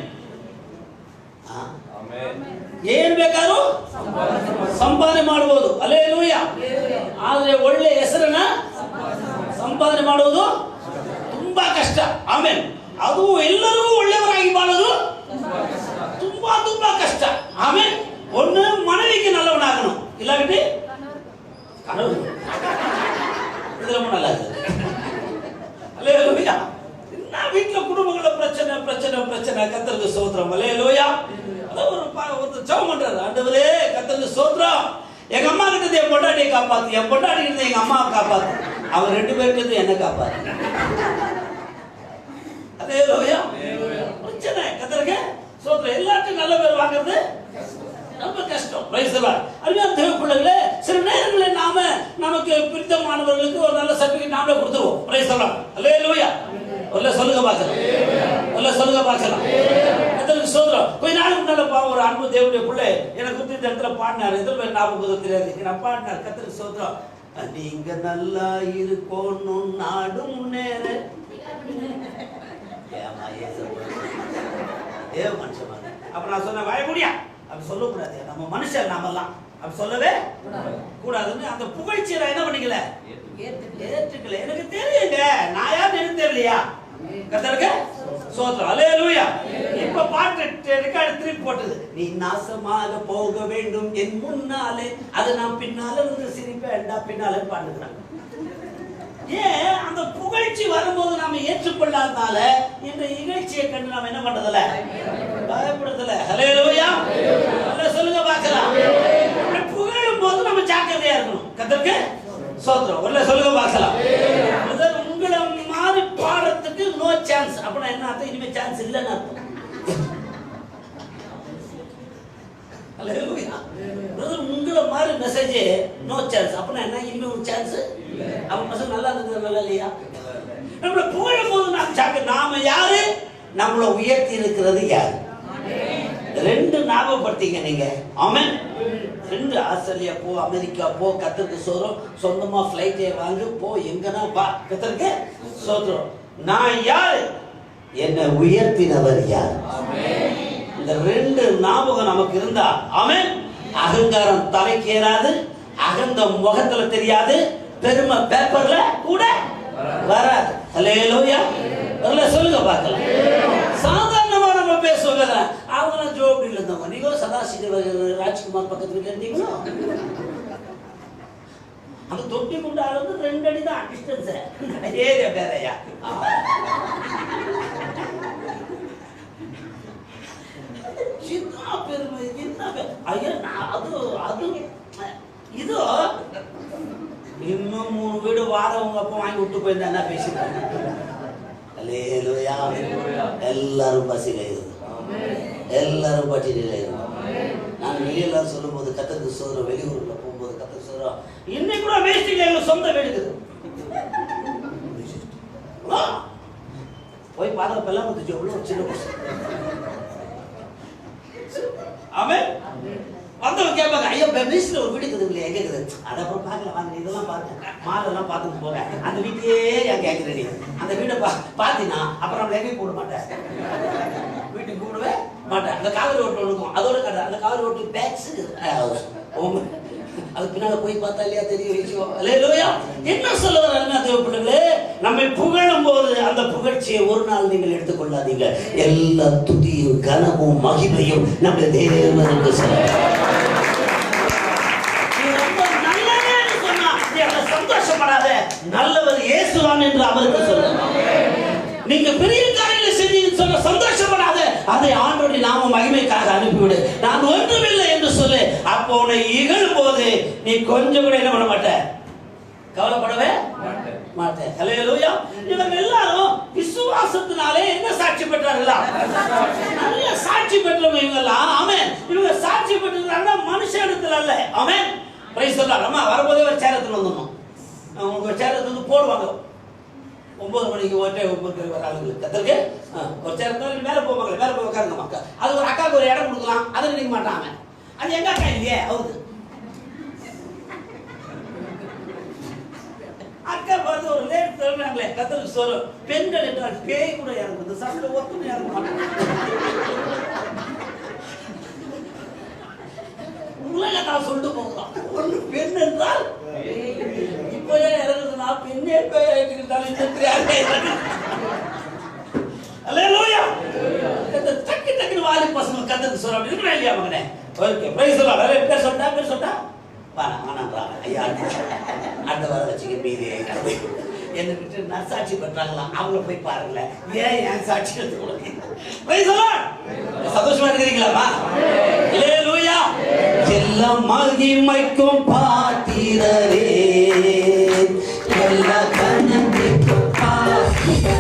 ಏನ್ ಬೇಕಾದ್ರೂ ಸಂಪಾದನೆ ಮಾಡಬಹುದು. ಹಲ್ಲೆಲೂಯಾ. ಆದ್ರೆ ಒಳ್ಳೆ ಹೆಸರನ್ನ ಸಂಪಾದನೆ ಮಾಡುವುದು ತುಂಬಾ ಕಷ್ಟ. ಆಮೆನ್. ಅದು ಎಲ್ಲರೂ ಒಳ್ಳೆಯವರಾಗಿ ಬಾಳೋದು ತುಂಬಾ ಕಷ್ಟ. ஆமென். ஒண்ணு மனைவிக்கு நல்லவனாகணும், இல்லாட்டி கணவன் இதுல நல்லா இருக்குது. ஹல்லேலூயா. நான் வீட்டுல குடும்பங்கள பிரச்சனை கர்த்தருக்கு ஸ்தோத்திரம். ஹல்லேலூயா. அத ஒரு ஜெபம் பண்றாரு. ஆண்டவரே கர்த்தருக்கு ஸ்தோத்திரம். எங்க அம்மா கிட்ட என் பொண்டாட்டியை காப்பாத்து, என் பொண்டாட்டி கிட்ட எங்க அம்மாவை காப்பாத்து, அவங்க 2 பேருக்கு என்ன காப்பாத்து. ஹல்லேலூயா. பிரச்சனை கர்த்தருக்கு ஸ்தோத்திரம். எல்லாத்துக்கும் நல்ல பேர் வாங்குறது ரொம்ப கஷ்டம். Price the Lord. அருமையான தேவ பிள்ளைகளே, சில நேரங்களில் நமக்கு பிடித்தமானவர்களுக்கு ஒரு நல்ல சர்டிபிகேட் நாமளே கொடுத்துருவோம். Price the lord. ஹல்லேலூயா. ஒல்ல சொல்லுங்க பார்க்கலாம். கர்த்தருக்கு ஸ்தோத்திரம். கொஞ்ச நாளுக்கு முன்னால ஒரு அன்பு தேவனுடைய பிள்ளை எனக்கு குறித்து இந்த இடத்துல பாடினார். எதில் ஞாபகம் தெரியாது. நான் பாடினார். கர்த்தருக்கு ஸ்தோத்திரம். நீங்க நல்லா இருக்கணும் நாடும் முன்னேற. ஏ மனுஷன் அப்ப நான் சொன்ன வாய முடியா அப்படி சொல்லக்கூடாது. நம்ம மனுஷன் நாமெல்லாம் அப்படி சொல்லவே கூடாதுன்னு அந்த புகழ்ச்சியை என்ன பண்ணிக்கல, ஏற்றுக்கல. எனக்கு தெரியுங்க, நான் யார் எனக்கு தெரியலையா. கர்த்தருக்கு ஸ்தோத்திரம். ஹல்லேலூயா. இப்ப பாட்டு ரெக்கார்ட் திருப்பி போட்டது. நீ நாசமாக போக வேண்டும் என் முன்னாலே, அது நான் பின்னால வந்து சிரிப்பேன்டா பின்னால பாடுகிறாங்க. ஏன் அந்த புகழ்ச்சி வரும்போது நாம ஏற்றுக்கொள்ளாதனால இந்த நிகழ்ச்சியை கண்டு நாம என்ன பண்றதில்ல, பயப்படுறதில்ல. ஹல்லேலூயா. சொல்லுங்க பார்க்கலாம். புகழும் போது நம்ம ஜாக்கிரதையா இருக்கணும். கர்த்தருக்கு ஸ்தோத்திரம். ஒருவேளை சொல்லுங்க பார்க்கலாம். உங்களை மாதிரி பாடத்துக்கு நோ சான்ஸ். அப்படின்னா என்ன அர்த்தம்? இனிமே சான்ஸ் இல்லைன்னு அர்த்தம். ஹல்லேலூயா. உங்களை மாதிரி மெசேஜ் நோ சான்ஸ். அப்படின்னா என்ன? இனிமே ஒரு சான்ஸ். அவன் மெசேஜ் நல்லா இருக்குது, நல்லா இல்லையா? நம்மள புகழும் போது நாம யாரு, நம்மளை உயர்த்தி இருக்கிறது யாரு? 2 ஞாபகப்படுத்திங்க நீங்க. ஆமென். 2 ஆஸ்திரேலியா போ, அமெரிக்கா போ, கர்த்தருக்கு ஸ்தோத்திரம். சொந்தமா ஃப்ளைட்டே வாங்கு, போ, எங்கன்னா வா, கர்த்தருக்கு ஸ்தோத்திரம். நான் யாரு, என்னை உயர்த்தினவர் யார்? இந்த 2 ஞாபகம் நமக்கு இருந்தா, ஆமென், அகங்காரம் தலைக்கேறாது, அகந்த முகத்துல தெரியாது, பெருமை பேப்பர்ல கூட வராது. அல்லேலூயா. வரல சொல்லுங்க பார்க்கலாம். சாதாரணமா நம்ம பேசுவோங்க, அவங்க ஜோபில் இருந்தவங்க. நீங்க சதாசிவ ராஜ்குமார் பக்கத்து வீட்டுல இருந்தீங்களோ, அந்த தொட்டி குண்டால வந்து 2 அடி தான் டிஸ்டன்ஸ். ஏரியா வேறையா? பெருமை ஐயா. அது இது இன்னும் 3 வீடு வாடகை அப்போ வாங்கி விட்டு போயிருந்தா என்ன பேசிட்டாங்க. அல்லேலூயா. எல்லாரும் பசியில இருக்கும், எல்லாரும் பட்டியலில் இருக்கும். நான் வெளியில சொல்லும் போது கத்தருக்கு சோதரம், வெளியூர்ல போகும்போது கத்தருக்கு சோதரம். இன்னைக்கு கூட வேஸ்டிங் எங்க சொந்த வீடு போய் பாருங்க. பெல்லாம் வந்துச்சு எவ்வளவு ஒரு சின்ன பசங்க. ஆமென். வந்தவங்க கேட்பாங்க, ஐயா பெமிஸ்ல ஒரு வீடு இருக்குது இல்லையா, எங்க இருக்குது? அதை அப்புறம் பார்க்கலாம் வாங்க, இதெல்லாம் பாருங்க, மாலெல்லாம் பார்த்துட்டு போங்க. அந்த வீட்டையே ஏன் கேட்குறேன்? அந்த வீட்டை பார்த்தீங்கன்னா அப்புறம் நம்ம எங்கேயும் போட மாட்டேன், வீட்டுக்கு கூடவே மாட்டேன். அந்த காவிரி ஓட்டு இருக்கும், அதோட கடை. அந்த காவிரி ஓட்டு பேக்ஸ் அது பின்னால போய் பார்த்தா இல்லையா தெரியும் விஷயம். அல்லேலூயா. என்ன சொல்ல வர்றாங்க தேவப்பிள்ளைகளே? நம்மை புகழும் போது அந்த புகழ்ச்சியை ஒரு நாள் நீங்கள் எடுத்துக்கொள்ளாதீங்க. எல்லா துதியும் கனமும் மகிமையும் நம்முடைய தேவனுக்கு சந்தோஷப்படாத, நல்லவர் இயேசுதான் என்று அவருக்கு சொல்லுங்க. நீங்க பெரிய காரியங்களை செஞ்சு சொல்ல சந்தோஷப்படாத, அதை ஆண்டவருடைய நாம மகிமைக்காக அனுப்பிவிடு. நான் ஒன்றுமில்லை என்று சொல்லு. அப்போ உன்னை இகழும் போது நீ கொஞ்சம் கூட என்ன பண்ண மாட்ட, கவலைப்படவே மாட்டேன். அல்லேலூயா. இவங்க எல்லாரும் விசுவாசத்தினாலே என்ன சாட்சி பெற்றார்களா? நல்ல சாட்சி பெற்றவங்க இவங்க எல்லாம். ஆமென். இவங்க சாட்சி பெற்றாங்கன்னா மனுஷ இடத்துல அல்ல. ஆமென். Praise the lord. அம்மா வரும்போதே ஒரு சேரத்துல வந்துடணும். உங்க சேரத்துல வந்து போடுவாங்க 9 மணிக்கு ஓட்டே 9 வர ஆளுங்களுக்கு கத்தருக்கு ஒரு சேரத்துல மேல போவாங்க, மேல போய் உட்காருங்க மக்கள். அது ஒரு அக்காவுக்கு ஒரு இடம் கொடுக்கலாம், அதை நினைக்க மாட்டாங்க. அது எங்க அக்கா இல்லையே அவருக்கு. அக்கா பார்த்து ஒரு லேட் சொல்றாங்களே கத்தருக்கு சொல்லும், பெண்கள் என்றால் பேய் கூட இறங்குது, சண்டை ஒத்துமை இறங்க மாட்டாங்க. உலகத்தான் சொல்லிட்டு போகலாம். ஒரு பெண் என்றால் இப்போயே இறங்குதுன்னா பெண்ணே பேய்கிட்டாலும் தெரியாது. அல்லேலூயா. டக்கு டக்குன்னு வாலி பசங்க கத்தருக்கு சொல்ல அப்படி இருக்கா இல்லையா மகனே? Okay price the Lord. நிறைய பேர் சொல்லிட்டா வேணாம் ஐயா அடுத்த வாரம் வச்சுக்க மீதி என்ன விட்டு நற்சாட்சி பெற்றாங்களாம், அவங்கள போய் பாருங்களேன். ஏன் என் சாட்சி எடுத்து சந்தோஷமா இருக்கிறீங்களாமா? அல்லேலூயா. எல்லாம் மகிமைக்கும் பாத்திரரே, எல்லா கண்ணனுக்கும் பாத்திரரே.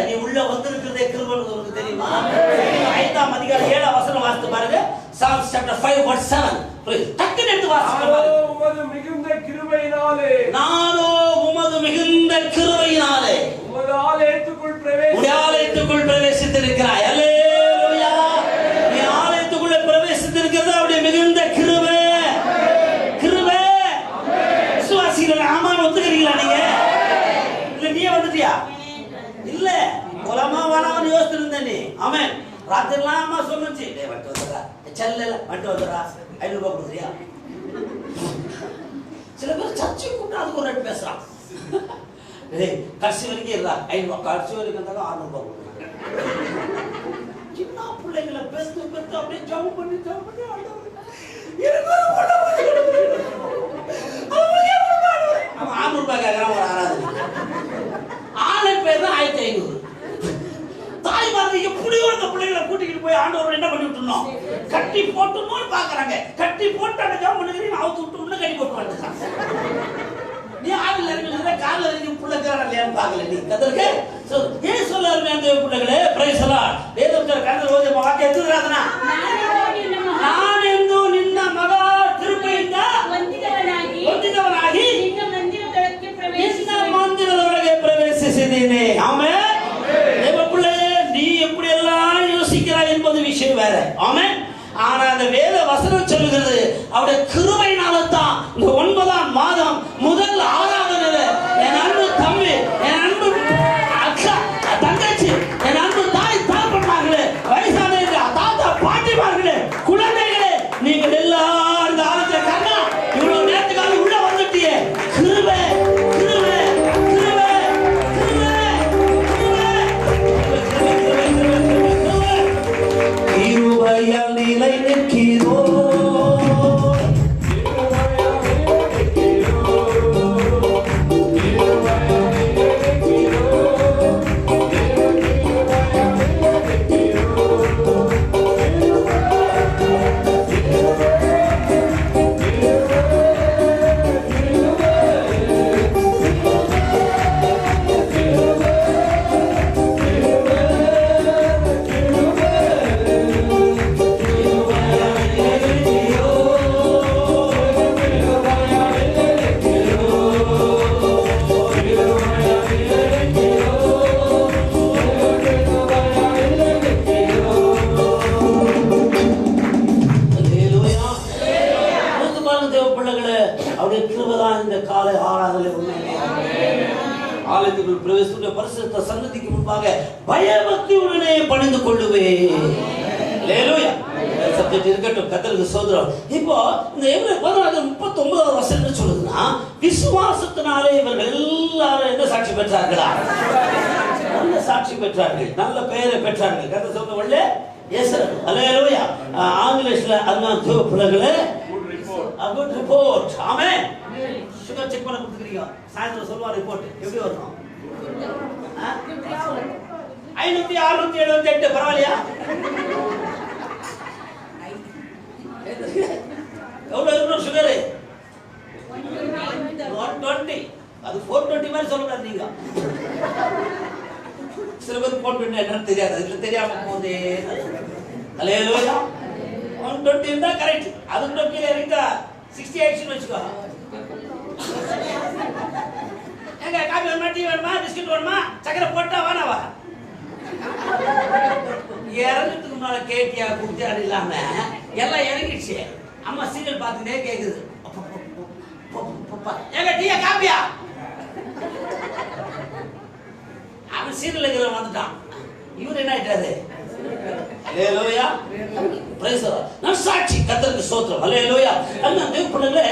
நீ உள்ள வந்திருக்கிறதே கிருபை தெரியுமா? 5ஆம் அதிகாரம் 7ஆம் வசனம் வாசித்து பாருங்க. Psalms chapter 5 verse 7. please டக்குனு எடுத்து வாசிங்க. உமது மிகுந்த கிருபையினாலே நானோ உமது மிகுந்த கிருபையினாலே உமது ஆலயத்துக்குள் பிரவேசித்திருக்கிறாய். அல்லேலூயா. நீ ஆலயத்துக்குள்ள பிரவேசித்திருக்கிறது அவருடைய மிகுந்த கிருபை. கிருபை. விசுவாசிகள் ஆமான்னு ஒத்துக்கிறீங்களா நீங்க? இல்ல நீ ஆமென். ராத்திரிலாம் அம்மா சொல்லுச்சு, டேய் வட்டு வந்துடா, செல்ல வட்டு வந்துடா, 500 ரூபாய் கொடுக்குறியா? சில பேர் சர்ச்சை கூப்பிட்டு அதுக்கு ஒரு ரேட் பேசுறான். டேய் கடைசி வரைக்கும் இல்ல 500 ரூபாய், கடைசி வரைக்கும் இருந்தாலும் 600 ரூபாய் கொடுக்குறாங்க. சின்ன பிள்ளைங்களை பெத்து அப்படியே ஜம்ப் பண்ணி எனக்கு ஒரு போட்டோ அவன் 600 ரூபாய் கேட்கறான் ஒரு ஆராதனை. ஆளை பேர் தான் 1500. தாய்மார்கள் எப்படியோ அந்த பிள்ளைகளை கூட்டிக்கிட்டு போய் ஆண்டவர் என்ன பண்ணி விட்டுருந்தோம், கட்டி போட்டுன்னு பாக்குறாங்க. கட்டி போட்டு அந்த ஜாம் பண்ணுறீங்க, அவுத்து விட்டு உள்ள கட்டி போட்டு வந்துட்டான். நீ ஆவில இறங்கி காலில் இறங்கி பிள்ளைக்கிறான் இல்லையான்னு பார்க்கல. நீ கத்தருக்கு ஏன் சொல்லாருமே அந்த பிள்ளைகளே பிரைஸ் எல்லாம் வேதத்தில் கந்தல் ஓதி வாக்கியம் எடுத்துக்கிறாதுனா நான் ಎಂದು ನಿನ್ನ ಮಗ ಕೃಪೆಯಿಂದ ವಂದಿತವನಾಗಿ ನಿನ್ನ ಮಂದಿರದೊಳಗೆ ಪ್ರವೇಶಿಸಿದ್ದೇನೆ. ಆಮೆನ್. தேவப்பிள்ளையே, நீ எப்படி எல்லாம் யோசிக்கிறாய் என்பது விஷயம் வேற. ஆமென். ஆனா அந்த வேத வசனம் சொல்லுகிறது அவருடைய கிருபையினால தான் இந்த 9ஆம் மாதம் முதல் ஆராதனையில என் அன்பு தம்பி, என் அன்பு அக்கா, தங்கச்சி, என் அன்பு தாய் தாப்பன்மார்களே, வயசான தாத்தா பாட்டிமார்களே, குழந்தைகளே, நீங்கள் எல்லாரும் இந்த ஆராதனை கண்ணா இவ்வளவு நேரத்துக்காக உள்ள வந்துட்டியே. கிருபை கிருபை கிருபை கிருபையால் நிலை நிற்கிறோ. ஆலயத்துக்குள் பிரவேசித்து பரிசுத்த சன்னதிக்கு முன்பாக பயபக்தியுடனே பணிந்து கொள்ளுவே. அல்லேலூயா. சப்ஜெக்ட் இருக்கட்டும், கர்த்தருக்கு ஸ்தோத்திரம். இப்போ இந்த எபிரேயர் 11:39 வசனம் சொல்லுதுன்னா, விசுவாசத்தினாலே இவர்கள் எல்லாரும் என்ன சாட்சி பெற்றார்களா? நல்ல சாட்சி பெற்றார்கள், நல்ல பெயரை பெற்றார்கள். கர்த்தர் சொல்ற வழியே எஸ்ரா. அல்லேலூயா. ஆங்கிலத்துல அதுதான் தேவப்பிள்ளைகளே குட் ரிப்போர்ட். ஆமென். சுகர் செக் பண்ண கொடுத்துக்கிறீங்க, சாயந்தரம் சொல்லுவா ரிப்போர்ட் எப்படி வரணும்? 500-678 பரவாயில்லையா? எவ்வளவு இருக்கணும் சுகர்? 120. அது 420 மாதிரி சொல்லக்கூடாது. நீங்க சில பேர் 420 என்னன்னு தெரியாது, இதுல தெரியாம போதே. அல்லேலூயா. 120 இருந்தா கரெக்ட். அதுக்கு கீழே இருக்கா 60 ஆயிடுச்சுன்னு வச்சுக்கோ. எங்க காபி வேணுமா, டீ வேணுமா, பிஸ்கட் வேணுமா, சக்கரை போட்டா வேணாவா? இறங்கிறதுக்கு முன்னால கேட்டியா குடிச்சாரு இல்லாம எல்லாம் இறங்கிடுச்சு. அம்மா சீரியல் பார்த்துட்டே கேக்குது, எங்க டீயா காப்பியா? அவன் சீரியல் இருக்கிற வந்துட்டான். இவர் என்ன ஆயிட்டாரு? அல்லேலூயா. Praise the lord. நற்சாட்சி. கர்த்தருக்கு ஸ்தோத்திரம். அல்லேலூயா. அந்த தேவப்பிள்ளைகளே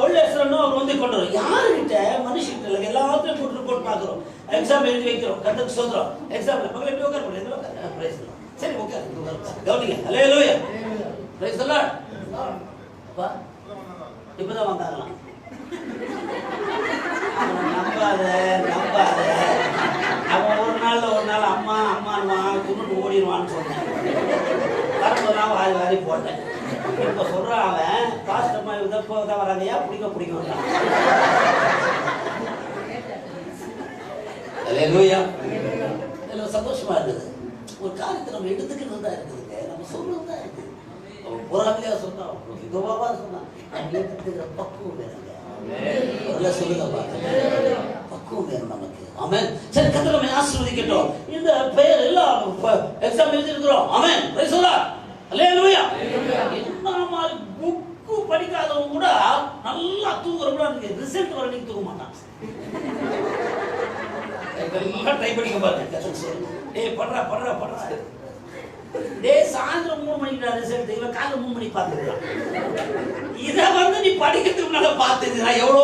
ஒಳ್ಳೆ ಹೆಸರನ್ನು ಅವರು ಹೊಂದಿಕೊಂಡರು. ಯಾರಿட்ட ಮನುಷ್ಯட்ட ಇಲ್ಲ, எல்லாத்தையும் போட்டு ரிப்போர்ட் பார்க்கிறோம், எக்ஸாம் எழுதி வைக்கிறோம். கர்த்தருக்கு ஸ்தோத்திரம். எக்ஸாம்ல மகளே எப்படி உட்கார முடியாது? Praise the lord. சரி உட்காரு, கவனிங்க. அல்லேலூயா. Praise the lord. அப்பா இப்பதான் வந்தாங்களாம். நம்பாத அவன் ஒரு நாள் அம்மா துணுட்டு ஓடிடுவான்னு சொன்னேன். வரப்போதான் வாரி போட்டேன். இப்ப சொல்றான் அவன், பாஸ்டம்மா இதப்போதான் வராதையா பிடிக்கும். சந்தோஷமா இருக்குது. ஒரு காரியத்தை நம்ம எடுத்துக்கிறது தான் இருக்குதுங்க, நம்ம சொல்றது தான் இருக்குது. பொறாமையா சொன்னான், இதுவாவா சொன்னான், எடுத்துக்கிற பக்குவம் வேணுங்க. சொல்லுங்க பக்குவம் வேணும் நமக்கு. ஆமென். சரி, கர்த்தர் நம்மை ஆசீர்வதிக்கட்டும். இந்த பெயர் எல்லாம் எக்ஸாம் எழுதிருக்கிறோம். Amen. Praise the lord. Alleluia. என்ன மாதிரி புக்கு படிக்காதவங்க கூட நல்லா தூங்குறவங்க ரிசல்ட் வர நீங்க தூங்க மாட்டான். எல்லாம் ட்ரை பண்ணிக்க பாருங்க. ஏய் படுறா சாயந்தரம் 3 மணிக்கு ரிசல்ட், இவன் காலைல 3 மணிக்கு பார்த்துக்கலாம். இதை நீ படிக்கிறதுக்கு முன்னால பார்த்துருந்தா எவ்வளோ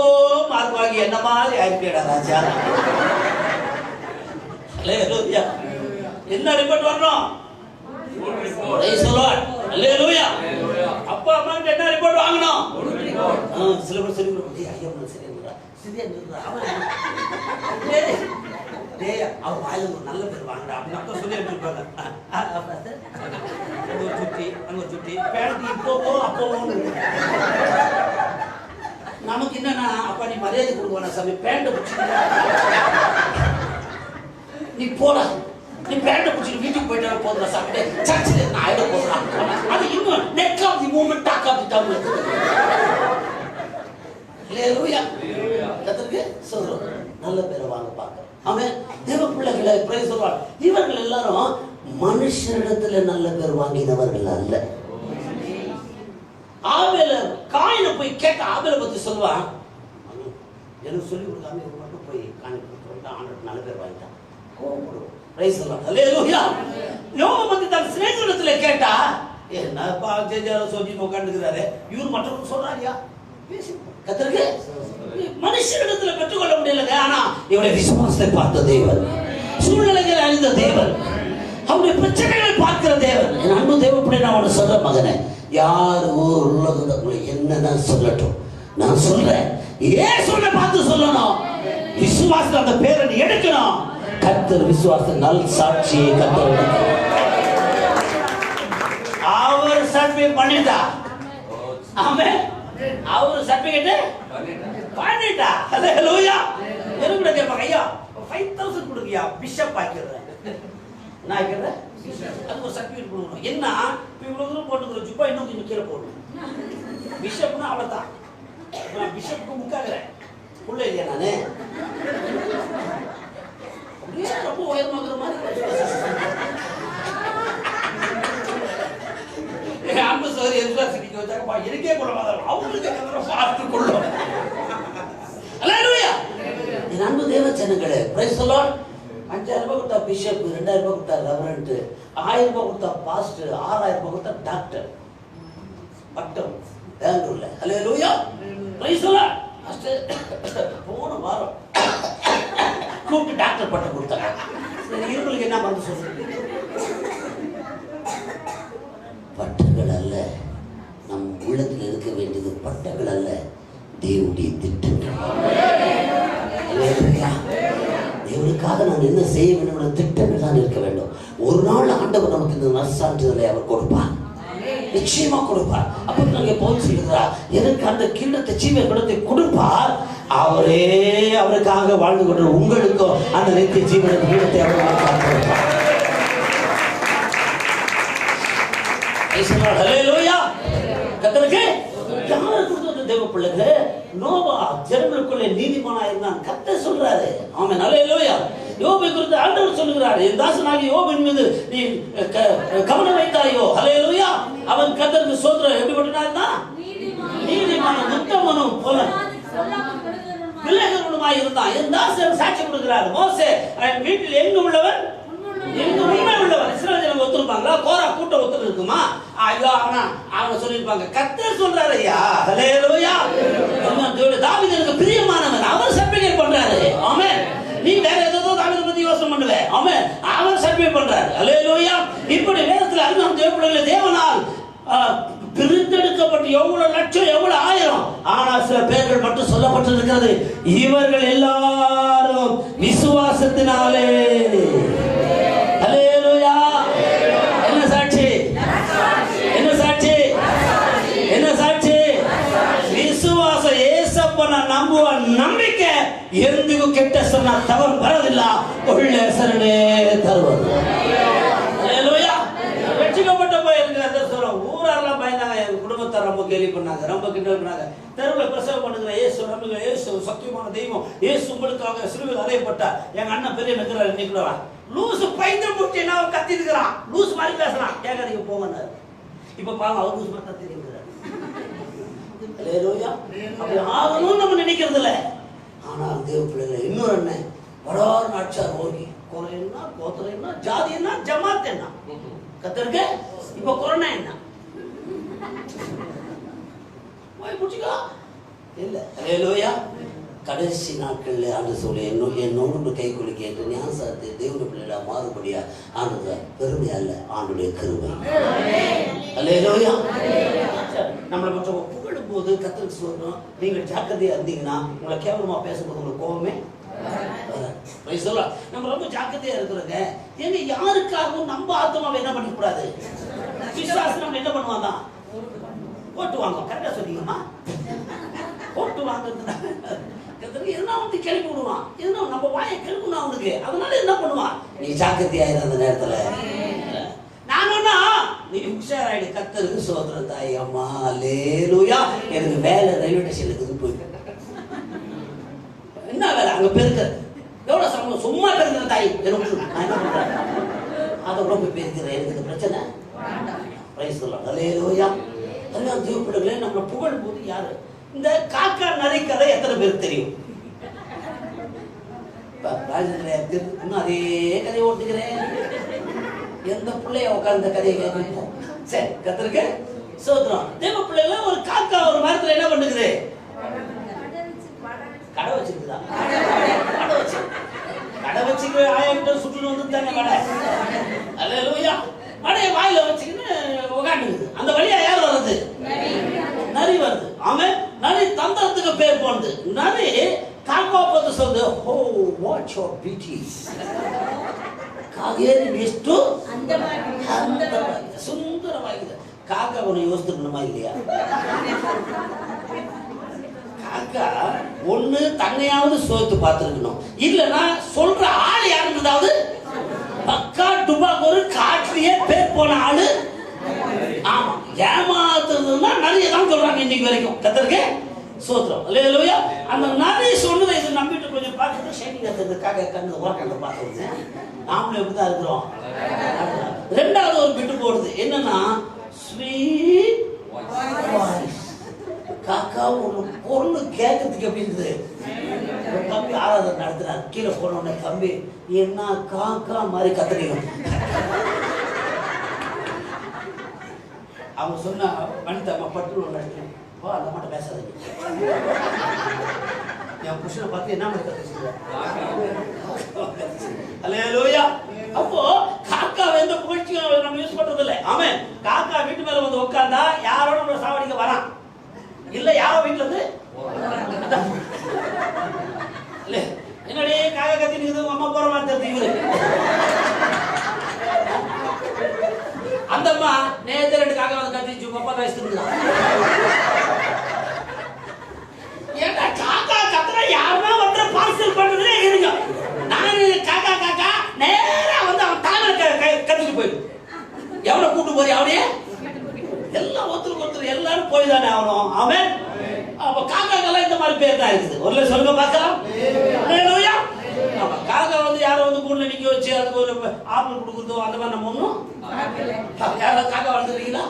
மார்க் வாங்கி என்ன மாதிரி ஆயிருக்கேடா ராஜா. என்ன ரிப்போர்ட் வரணும்? அப்பா அம்மா என்ன ரிப்போர்ட் வாங்கணும்? சில பேர் சொல்லி அவன் வாயில ஒரு நல்ல பேர் வாங்கடா அப்படின்னு சொல்லி அனுப்பியிருப்பாங்க. அங்க சுட்டி பேண்ட் இப்போ அப்போ நமக்கு என்னன்னா, அப்பா நீ மரியாதை கொடுக்கணும் சாமி, பேண்ட் நீ போடா, நீ பேண்ட பிடிச்சிட்டு வீட்டுக்கு போயிட்டு போதுடா சாப்பிட்டு சர்ச்சில் நான் ஆயிட போதுறான். அது இன்னும் neck of the moment, talk of the town. Hallelujah. கர்த்தருக்கு ஸ்தோத்திரம். நல்ல பேரை வாங்க பார்க்க. ஆமென். தேவ பிள்ளைகளை பிரைஸ் சொல்வார். இவர்கள் எல்லாரும் மனுஷரிடத்துல நல்ல பேர் வாங்கினவர்கள் அல்ல. ஆபேல காயினை போய் கேட்ட ஆபேலை பத்தி சொல்லுவான், எனக்கு சொல்லி கொடுக்காம இவங்க மட்டும் போய் காயின் கொடுத்து ஆண்டவர் நல்ல பேர் வாங்கிட்டான். கோபப்படுவோம். பிரைஸ் சொல்வார். ஹல்லேலூயா. யோபு பத்தி தன் சிநேகிதரிடத்துல கேட்டா, என்னப்பா ஜெஜால சொல்லி உட்காந்துக்கிறாரு, இவர் மற்றவங்க சொல்றாரியா? கர்த்தருக்கு மனுஷரிடத்துல பெற்றுக்கொள்ள முடியலங்க. ஆனா இவருடைய விசுவாசத்தை பார்த்த தேவன், சூழ்நிலைகளை அறிந்த தேவன், அவருடைய பிரச்சனைகளை பார்க்கிற தேவன். என் அன்பு தேவப்படி நான் உன்னை சொல்ற மகனே, யார் ஊர் உலகத்துல என்னதான் சொல்லட்டும், நான் சொல்றேன் இயேசுவை பார்த்து சொல்லணும். விசுவாசத்தை அந்த பேரை எடுக்கணும். கர்த்தர் விசுவாச நல் சாட்சியை கர்த்தர் எடுக்கணும். அவர் சர்டிஃபிகேட் பண்ணிட்டா. ஆமென். அவர் சர்டிஃபிகேட் பண்ணிட்டா. ஹல்லேலூயா. என்ன கேட்பாங்க, ஐயா 5000 கொடுங்கயா பிஷப் ஆக்கிடுறேன். என்ன ஆக்கிடுறேன்? அது ஒரு சர்டிஃபிகேட் கொடுக்கணும். என்ன இவ்வளவு தூரம் போட்டுக்கிற ஜுப்பா இன்னும் கொஞ்சம் கீழே போடணும். பிஷப்னா அவ்வளோதான். நான் பிஷப்புக்கு முக்காகிறேன் உள்ள இல்லையா? நானு ரொம்ப உயர்மாக்குற மாதிரி அன்பு சோதரி யூனிவர்சிட்டிக்கு வச்சாக்கப்பா, எனக்கே கொள்ளாத அவங்களுக்கு பார்த்து கொள்ளும். ஹல்லேலூயா. என் அன்பு தேவ ஜனங்களே, பிரைஸ் தி லார்ட். 5000 ரூபாய் கொடுத்தா பிஷப், 2000 ரூபாய் கொடுத்தா ரெவரண்ட், 1000 ரூபாய் கொடுத்தா பாஸ்டர், 6000 ரூபாய் கொடுத்தா டாக்டர் பட்டம் பெங்களூர்ல. ஹல்லேலூயா. Praise the lord. போன வாரம் கூப்பிட்டு டாக்டர் பட்டம் கொடுத்தாங்க. இவங்களுக்கு என்ன பண்ண சொல்லுங்க? பட்டங்கள் அல்ல, நம் உள்ளத்தில் இருக்க வேண்டியது பட்டங்கள் அல்ல, தேவனுடைய திட்டங்கள். தேவனுக்காக நான் என்ன செய்ய வேண்டும் என்ற திட்டங்கள் தான் இருக்க வேண்டும். ஒரு நாள் ஆண்டவர் நமக்கு இந்த நற்சான்றிதழை அவர் கொடுப்பார், நிச்சயமா கொடுப்பார். அப்ப நாங்க போய் சொல்லுகிறார், எனக்கு அந்த கிண்ணத்தை ஜீவனை கொடுப்பார். அவரே அவருக்காக வாழ்ந்து கொண்டு உங்களுக்கும் அந்த நித்திய ஜீவன கிண்ணத்தை அவர் கொடுப்பார். ஹல்லேலூயா. கர்த்தருக்கு யாரு கொடுத்தது? தேவ பிள்ளைகளே, நோவா ஜனங்களுக்குள்ளே நீதிமானா இருந்தான். கர்த்தர் சொல்றாரு. ஆமென். ஹல்லேலூயா. யோபை குறித்து ஆண்டவர் சொல்லுகிறார், என் தாசனாகிய யோபின் மீது நீ கவனம் வைத்தாயோ. ஹல்லேலூயா. அவன் கர்த்தருக்கு ஸ்தோத்திரம். எப்படிப்பட்டனா? நீதிமானும் உத்தமனும் போல விலகனுமாய் இருந்தான். என் தாசன் சாட்சி கொடுக்கிறார். மோசே வீட்டில் எங்கு உள்ளவன், எங்க உண்மை உள்ளவன். இஸ்ரவேல் ஜனங்க ஒத்துருப்பாங்களா? கோரா கூட்டம் ஒத்துட்டு இருக்குமா? ஐயோ அவங்க சொல்லிருப்பாங்க. கர்த்தர் சொல்றாரு. ஐயா ஹல்லேலூயா. தாவீதுக்கு பிரியமானவன், அவர் சர்டிஃபிகேட் பண்றாரு. ஆமென். நீ வேற ஏதோ தாவீதை பத்தி யோசனை பண்ணுவே. ஆமென். அவர் சர்டிஃபிகேட் பண்றாரு. ஹல்லேலூயா. இப்படி வேதத்துல அருமையான தேவப்பிள்ளைகளே, தேவனால் பிரித்தெடுக்கப்பட்டு எவ்வளவு லட்சம் எவ்வளவு ஆயிரம், ஆனால் சில பேர்கள் மட்டும் சொல்லப்பட்டிருக்கிறது, இவர்கள் எல்லாரும் விசுவாசத்தினாலே. ஹல்லேலூயா. என்ன சாட்சி? என்ன சாட்சி? என்ன சாட்சி? விசுவாசம். ஏசப்பன நம்புவான். நம்பிக்கை எந்திಗೂ ಕೆಟ್ಟ சொன்னா தவறு வரதில்ல, ಒಳ್ಳೆ ಹೆಸರನ್ನೇ தருவது. ஹல்லேலூயா. வெற்றிக்கப்பட்ட போய் இருக்கிற சொல்றோம். ஊரெல்லாம் பயந்தாங்க. எங்க குடும்பத்தார் ரொம்ப கேலி பண்ணாங்க, ரொம்ப கிண்டல் பண்ணாங்க. தெருவில் பிரசவம் பண்ணுகிற இயேசு நம்புகிற இயேசு சத்தியமான தெய்வம், இயேசு உங்களுக்காக சிலுவையில் அறையப்பட்டார். எங்க அண்ணன் பெரிய நிற்கிறார். நிற்கிறான் லூசு பைத்தியம் முடிச்சு என்ன கத்திட்டு இருக்கிறான். லூஸ் மாதிரி பேசுறான். கேட்காதீங்க போங்கன்னாரு. இப்ப பாருங்க, அவர் லூஸ் மாதிரி கத்திட்டு இருக்கிறார். ஹல்லேலூயா. அப்படி ஆகணும்னு நம்ம நினைக்கிறது இல்லை. ஆனால் தேவ பிள்ளைகளை இன்னொரு அண்ணன் வடார் நாட்சார் ஓகி, குறை என்ன, கோத்திரம் என்ன, ஜாதி என்ன, ஜமாத் என்ன, கத்தருக்கு இப்ப கொரோனா என்ன போய் முடிச்சுக்கோ இல்ல. ஹல்லேலூயா. கடைசி நாட்களில் ஆண்டு சொல்லி என்னோடு கை குலி கேட்டு ஞானசாரத்தை தேவனுடைய பிள்ளைகளா மாறுபடியா ஆனது பெருமை அல்ல, ஆண்டுடைய கிருபை. ஹல்லேலூயா. நம்மளை மற்றவங்க புகழும் போது கத்தருக்கு சொல்லணும், நீங்கள் ஜாக்கிரதையா இருந்தீங்கன்னா உங்களை கேவலமா பேசும்போது உங்களுக்கு கோபமே நம்ம ரொம்ப ஜாக்கிரதையா இருக்கிறோங்க. ஏங்க யாருக்காகவும் நம்ம ஆத்மாவை என்ன பண்ணிக்க கூடாது. விசுவாசம் நம்ம என்ன பண்ணுவாங்க, ஓட்டு வாங்க. கரெக்டா சொன்னீங்கம்மா, ஓட்டு வாங்குறது எதுனா வந்து கிளப்பி விடுவான், எதுனா நம்ம வாயை கிளம்பணும் அவனுக்கு. அதனால என்ன பண்ணுவான், நீ ஜாக்கிரதையா இருந்த நேரத்துல நான் ஒன்னா நீ உஷாராயிடு. கத்தருக்கு சோதரம் தாய். அம்மா அல்லேலூயா. எனக்கு வேலை ரயில்வே ஸ்டேஷனுக்கு போயிட்டு என்ன வேலை அங்க பெருக்கிறது, எவ்வளவு சம்பளம், சும்மா பெருக்கிற தாய். எனக்கு நான் என்ன பண்றேன், அதை கூட போய் பெருக்கிறேன், எனக்கு பிரச்சனை. பிரைஸ் சொல்லலாம். அல்லேலூயா. அதெல்லாம் தேவப்பிள்ளைகளே, நம்மளை புகழும் போது யாரு, இந்த காக்கா நரி கதை எத்தனை பேருக்கு தெரியும்? இன்னும் அதே கதையை ஓட்டுகிறேன். எந்த பிள்ளைய உட்கார்ந்த கதையை கேட்கணும். சரி, கத்திருக்க சோதரம். தேவ பிள்ளைல ஒரு காக்கா ஒரு மரத்துல என்ன பண்ணுது, கடை வச்சிருக்குதா? கடை வச்சுக்க ஆயிட்ட சுற்றுன்னு வந்து தானே கடை. அல்லேலூயா. கடையை வாயில வச்சுக்கின்னு உட்காந்துக்குது. அந்த வழியா யார் வருது, நரி வருது. அவன் நரி தந்திரத்துக்கு பேர் போனது. நரி காக்கா பார்த்து சொல்லுது, ஓ watch your beauties. Kageri west அந்த சுந்தரமாகுது. காக்கா ஒன்று யோசித்துக்கணுமா இல்லையா? காக்கா ஒண்ணு தன்னையாவது சோத்து பார்த்துருக்கணும், இல்லைன்னா சொல்ற ஆள் யாருன்றதாவது பக்கா டுபாக் ஒரு காற்றிலேயே பேர் போன ஆளு. ஆமா, ஏமாத்துறதுன்னா நிறைய தான் சொல்றாங்க இன்னைக்கு வரைக்கும். கத்தருக்கு சோத்திரம். அல்லேலூயா. அந்த நரி சொன்னதை இதை நம்பிட்டு கொஞ்சம் பார்த்துட்டு ஷைனிங் எடுத்ததுக்காக கண்ணு ஓரக்கண்ணை பார்த்துருந்தேன். நாமளும் எப்படிதான் இருக்கிறோம். ரெண்டாவது ஒரு பிட்டு போடுது, என்னன்னா ஸ்வீட் வாய்ஸ். காக்கா ஒரு பொருள் கேட்கறதுக்கு எப்படி இருக்குது. தம்பி ஆராதனை நடத்துறாரு, கீழே போனோடனே தம்பி என்ன காக்கா மாதிரி கத்துறீங்க. அவங்க சொன்னா வனிதா பட்டு நடத்துறேன், வா அந்த மாட்ட பேசாதீங்க. என் புருஷனை பார்த்து என்ன மாதிரி கத்துறீங்க. அல்லேலூயா. அப்போ காக்கா எந்த புகழ்ச்சியும் நம்ம யூஸ் பண்றது இல்லை. ஆமே, காக்கா வீட்டு மேல வந்து உட்கார்ந்தா யாரோட நம்ம சாவடிக்க வரான், இல்ல யாரோ வீட்டுல இருந்து என்னடி காக்கா கத்தி நிக்குது, அம்மா போற மாதிரி தெரியுது. அந்த அம்மா நேத்து 2 காக்கா வந்து கத்திச்சு, அப்பா பேசிட்டு ஏன்னா காக்கா கத்துற யாருன்னா வந்து பார்சல் பண்றதுல இருங்க. நான் காக்கா காக்கா நேரா வந்து அவன் தானே கத்திட்டு போயிடும். எவனை கூட்டு போறீ அவனே, எல்லாம் ஒருத்தருக்கு எல்லாரும் போய் தானே ஆகணும். அவன் அப்ப காக்காக்கெல்லாம் இந்த மாதிரி பேர் தான் இருக்குது. ஒரு சொல்லுங்க பார்க்கலாம். காக்கா வந்து யாரும் வந்து கூண்டு நிக்க வச்சு அதுக்கு ஒரு ஆப்பிள் கொடுக்குறதோ அந்த மாதிரி நம்ம ஒண்ணும் யாராவது காக்கா வளர்த்துறீங்களா?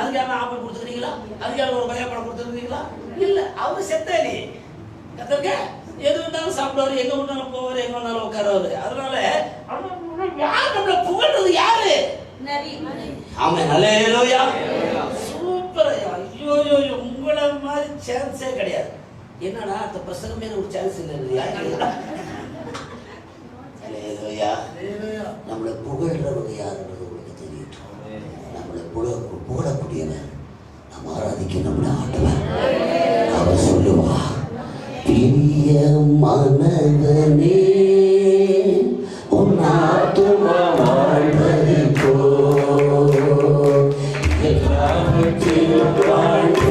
அதுக்கு யாரும் ஆப்பிள் கொடுத்துருக்கீங்களா? அதுக்கு யாரும் ஒரு கொய்யாப்பழம் கொடுத்துருக்கீங்களா? இல்ல, அவரு செத்தாலி கத்திருக்க எது வேணாலும் சாப்பிடுவாரு, எங்க வேணாலும் போவாரு, எங்க வேணாலும் உட்காருவாரு. அதனால யார் நம்மள புகழ்றது யாரு? ஆமா, அல்லேலூயா. சூப்பர். ஐயோ உங்களை மாதிரி சான்ஸே கிடையாது. என்னடா அந்த பிரசங்கமே ஒரு சான்ஸ் இல்லையா? அல்லேலூயா. நம்மளை புகழ்றவங்க யாருன்றது உங்களுக்கு தெரியட்டும். நம்மளை புகழக்கூடியவர், நம்ம ஆராதிக்க நம்மளை ஆண்டவர். அவர் சொல்லுவா, பிரிய மனதனே உன் ஆத்துமா வாழ்வதை போ எல்லாவற்றிலும் வாழ்ந்து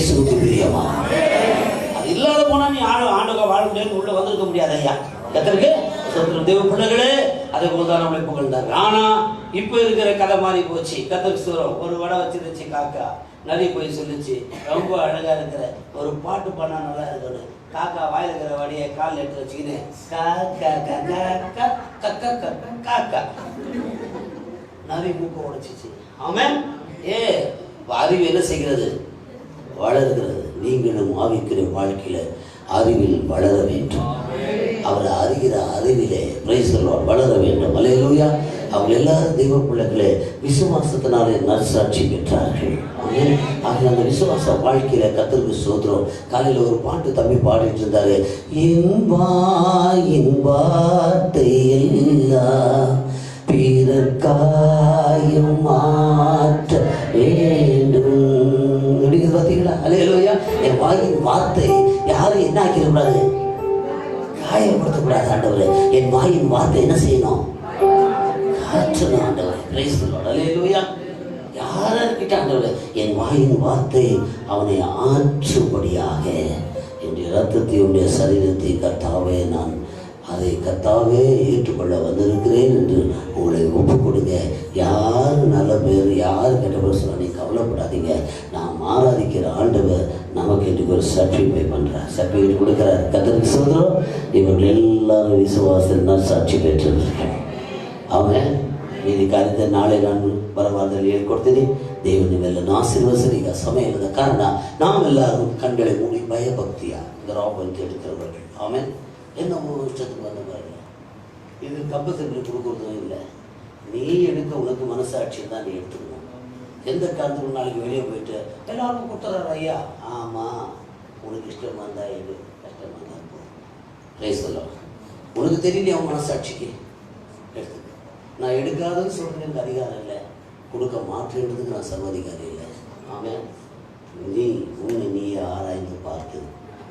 இயேசுவுக்கு பிரியமா? அது இல்லாத போனா நீ ஆண்டுக வாழ முடியாது, உள்ள வந்திருக்க முடியாது. ஐயா கர்த்தருக்கு ஸ்தோத்திரம். தேவ பிள்ளைகளே, அதை போல்தான் நம்மளை புகழ்ந்தார். ஆனா இப்ப இருக்கிற கதை மாறி போச்சு. கர்த்தருக்கு ஸ்தோத்திரம். ஒரு வடை வச்சிருச்சு காக்கா, நரி போய் சொல்லிச்சு, ரொம்ப அழகா இருக்கிற ஒரு பாட்டு பண்ணா நல்லா இருக்கணும். காக்கா வாயில இருக்கிற வடியை கால் எடுத்து வச்சுக்கின்னு காக்கா நரி மூக்க உடைச்சிச்சு. ஆமென். அறிவு என்ன செய்கிறது? வளர்கிறது. நீங்களும் ஆவிக்கிற வாழ்க்கையில அறிவில் வளர வேண்டும். அவரை அறிகிற அறிவிலே வளர வேண்டும். அல்லேலூயா. அவங்க எல்லாரும் தெய்வ பிள்ளைகளே விசுவாசத்தினாலே நற்சாட்சி பெற்றார்கள். ஆகிய அந்த விசுவாச வாழ்க்கையில கர்த்தருக்கு ஸ்தோத்திரம். காலையில் ஒரு பாட்டு தம்பி பாடிட்டு இருந்தாரு. இன் வார்த்தை எல்லாம் பிறர்காயம் மாற்ற வேண்டும். அப்படிங்கிறது பார்த்தீங்களா? அல்லேலூயா. என் வாயின் வார்த்தை யாரும் என்ன ஆக்கிடக்கூடாது, காயப்படுத்தக்கூடாது. ஆண்டவரே, என் வாயின் வார்த்தை என்ன செய்யணும்? காற்றணும். ஆண்டவரே, பிரைஸ் தி லார்ட். அல்லேலூயா. யார்கிட்ட ஆண்டவரே என் வாயின் வார்த்தை அவனை ஆற்றும்படியாக என்னுடைய ரத்தத்தை உடைய சரீரத்தை கர்த்தாவே நான் அதை கர்த்தாவே ஏற்றுக்கொள்ள வந்திருக்கிறேன் என்று உங்களை ஒப்புக் கொடுங்க. யார் நல்ல பேர் யார் கெட்ட பேர் சொல்ல நீ கவலைப்படாதீங்க. நாம் ஆராதிக்கிற ஆண்டவர் நமக்கு இன்றைக்கு ஒரு சர்டிஃபிகேட் பண்ணுறார், சர்டிஃபிகேட் கொடுக்குறார். கர்த்தருக்கு ஸ்தோத்திரம். இவர்கள் எல்லாரும் விசுவாசத்தினால் சாட்சி பெற்றிருக்கிறார்கள். அவங்க மீதி காரியத்தை நாளை நான் பரவாயில்லை கொடுத்தேன். தேவன் ಇವೆಲ್ಲ ಆಶೀರ್ವದಿಸಲಿ. ಈಗ ಸಮಯ ಇಲ್ಲದ ಕಾರಣ ನಾವೆಲ್ಲರೂ ಕಣ್களை மூடி பயபக்தியா இந்த ராபத்தை எடுக்கிறவர்கள். ஆமென். என்ன இஷ்டத்துக்கு வந்த பாருங்க. இது கம்பத்தில் கொடுக்கறதும் இல்லை. நீ எடுக்க உனக்கு மனசாட்சி தான் நீ எடுத்துக்கணும். எந்த காரணத்துக்கு நாளைக்கு வெளியே போயிட்டு எல்லாருக்கும் கொடுத்துறாரு ஐயா. ஆமாம், உனக்கு இஷ்டமாக இருந்தா எடு, கஷ்டமாக தான் இருக்கும். Price the Lord. உனக்கு தெரியலையா உன் மனசாட்சிக்கு? எடுத்துக்க. நான் எடுக்காதுன்னு சொல்கிறது எனக்கு அதிகாரம் இல்லை, கொடுக்க மாற்றேன்றதுக்கு நான் சர்வாதிகாரி இல்லை. ஆமாம். நீ உன்னை நீயே ஆராய்ந்து பார்த்து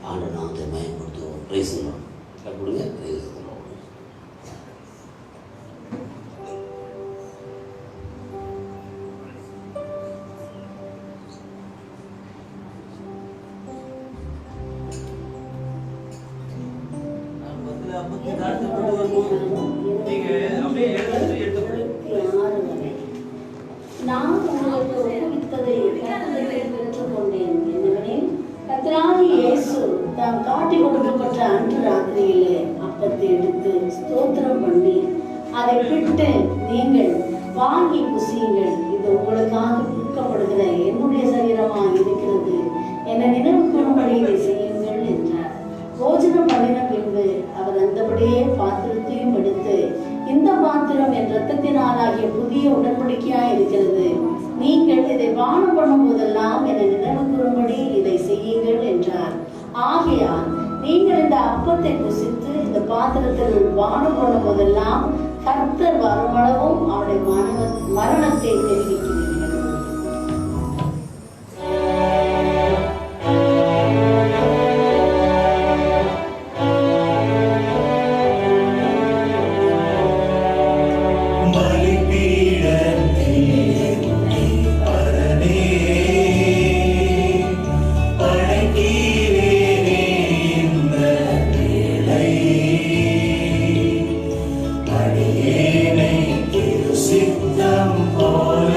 ஆண்டு நாமத்தை மயப்படுத்துவோம். Praise the lord. கொடுங்க. Praise the lord. நான் உங்களுக்கு ஒப்புவித்ததை பெற்றுக்கொண்டேன். என்னவெனில், கர்த்தராகிய இயேசு தாம் காட்டிக் கொடுக்கப்பட்ட அன்று ராத்திரியிலே அப்பத்தை எடுத்து ஸ்தோத்திரம் பண்ணி அதை பிட்டு, நீங்கள் வாங்கி புசியுங்கள், இது உங்களுக்காக கொடுக்கப்படுகிற என்னுடைய சரீரமாக இருக்கிறது, என்னை நினைவு கூறும்படி இதை செய்யுங்கள் என்றார். போஜனம் பண்ணின பின்பு அவர் அந்தபடியே பாத்திரத்தையும் எடுத்து, இந்த பாத்திரம் என் இரத்தத்தினாலாகிய புதிய உடன்படிக்கையாய் இருக்கிறது, நீங்கள் இதை பானம் பண்ணும் போதெல்லாம் என்னை நினைவு கூறும்படி இதை செய்யுங்கள் என்றார். ஆகையால் நீங்கள் இந்த அப்பத்தை புசித்து இந்த பாத்திரத்தில் பானம் பண்ணும் போதெல்லாம் கர்த்தர் வருமளவும் அவருடைய மரணத்தை தெரிவிக்கிறீர்கள். சித்தம் போல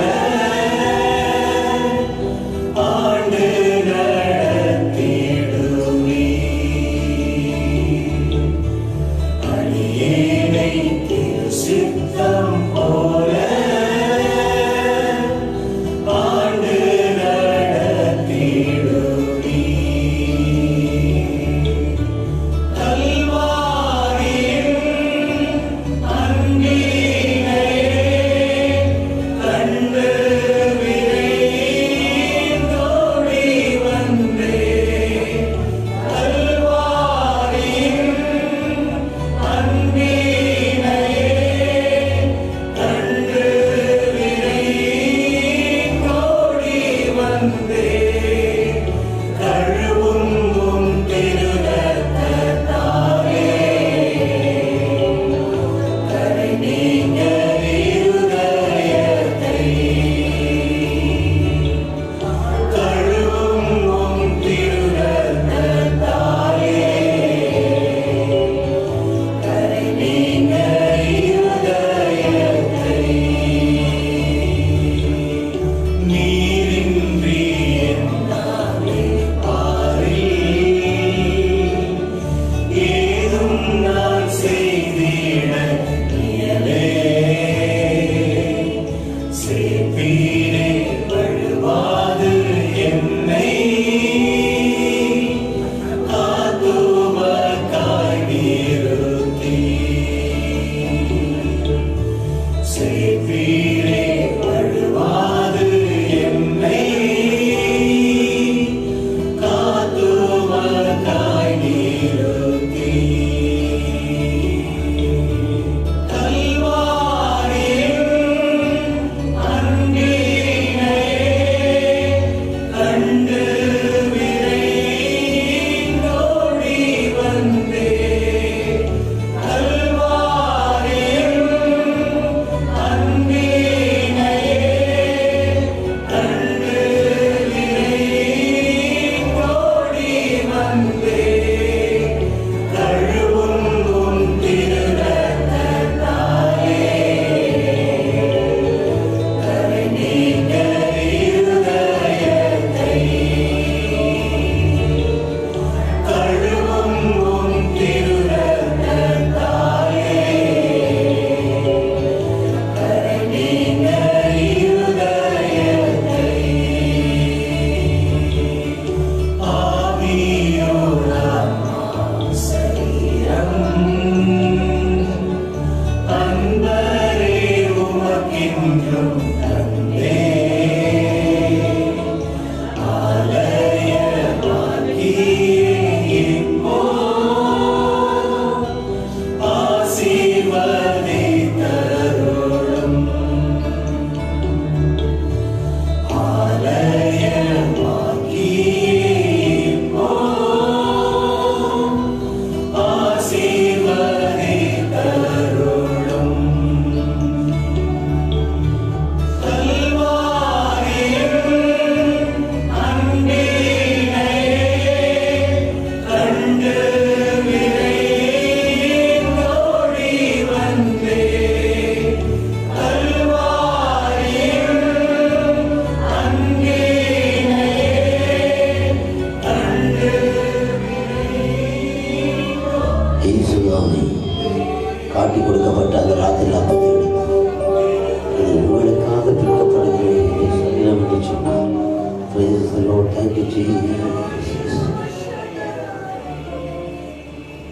Thank you, Jesus.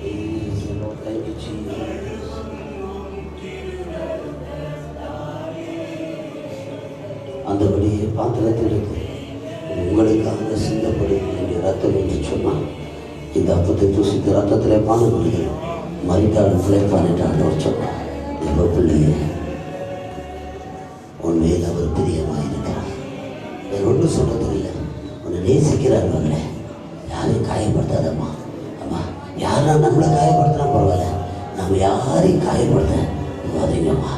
Praise the Lord. Thank you, Jesus. அந்தபடியே பாத்திரத்தில் இருக்கு உங்களுக்காக சிந்தப்படும் என்னுடைய ரத்தம் என்று சொன்னால் இந்த அப்பத்தை தூசித்து ரத்தத்திலே பானம் பண்ணுங்கள் மறித்தாலும் பிழைப்பான் என்று ஆண்டவர் சொன்னார். தேவ பிள்ளையே, உண்மையில் அவர் பிரியமாக இருக்கிறார். வேறு ஒன்றும் சொல்றது இல்லை. உன்னை நேசிக்கிறார். மகளே, யாரையும் காயப்படுத்தாதம்மா. அம்மா, யாரா நம்மளை காயப்படுத்தினா பரவாயில்ல, நம்ம யாரையும் காயப்படுத்தாதீங்கம்மா.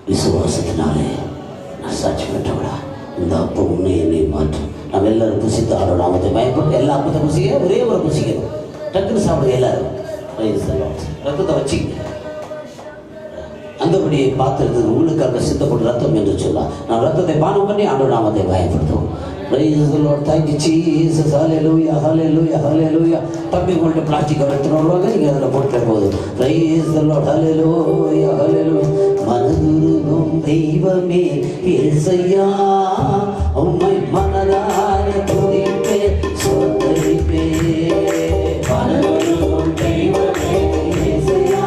விசுவாசத்தினாலே நான் சாட்சி பெற்றவளா இந்த அப்பம் உன்னை என்னை மாற்றும். நம்ம எல்லாரும் புசித்து ஆடணும். நாமத்தை பயப்பட்டு எல்லா அப்பத்தை புசிக்க ஒரே ஒரு புசிக்கணும். டக்குன்னு சாப்பிடுங்க எல்லாரும். ரத்தத்தை வச்சுங்க. அந்தபடியை பார்த்துருந்தது உங்களுக்காக சித்தப்பட்டு ரத்தம் என்று சொல்லலாம். நான் ரத்தத்தை பானம் பண்ணி ஆண்டவர் நாமத்தை பயன்படுத்துவோம். Praise the Lord. Thank you, Jesus. Hallelujah, hallelujah, hallelujah. தம்பி உங்கள்கிட்ட பிளாஸ்டிக் எடுத்துன்னு வருவாங்க, நீங்கள் அதில் போட்ட போதும். Praise the Lord. Hallelujah, hallelujah. மனதுருகும் தெய்வமே இயேசையா, உம்மை மனதார துதிப்பே ஸ்தோத்திரிப்பே. மனதுருகும் தெய்வமே இயேசையா,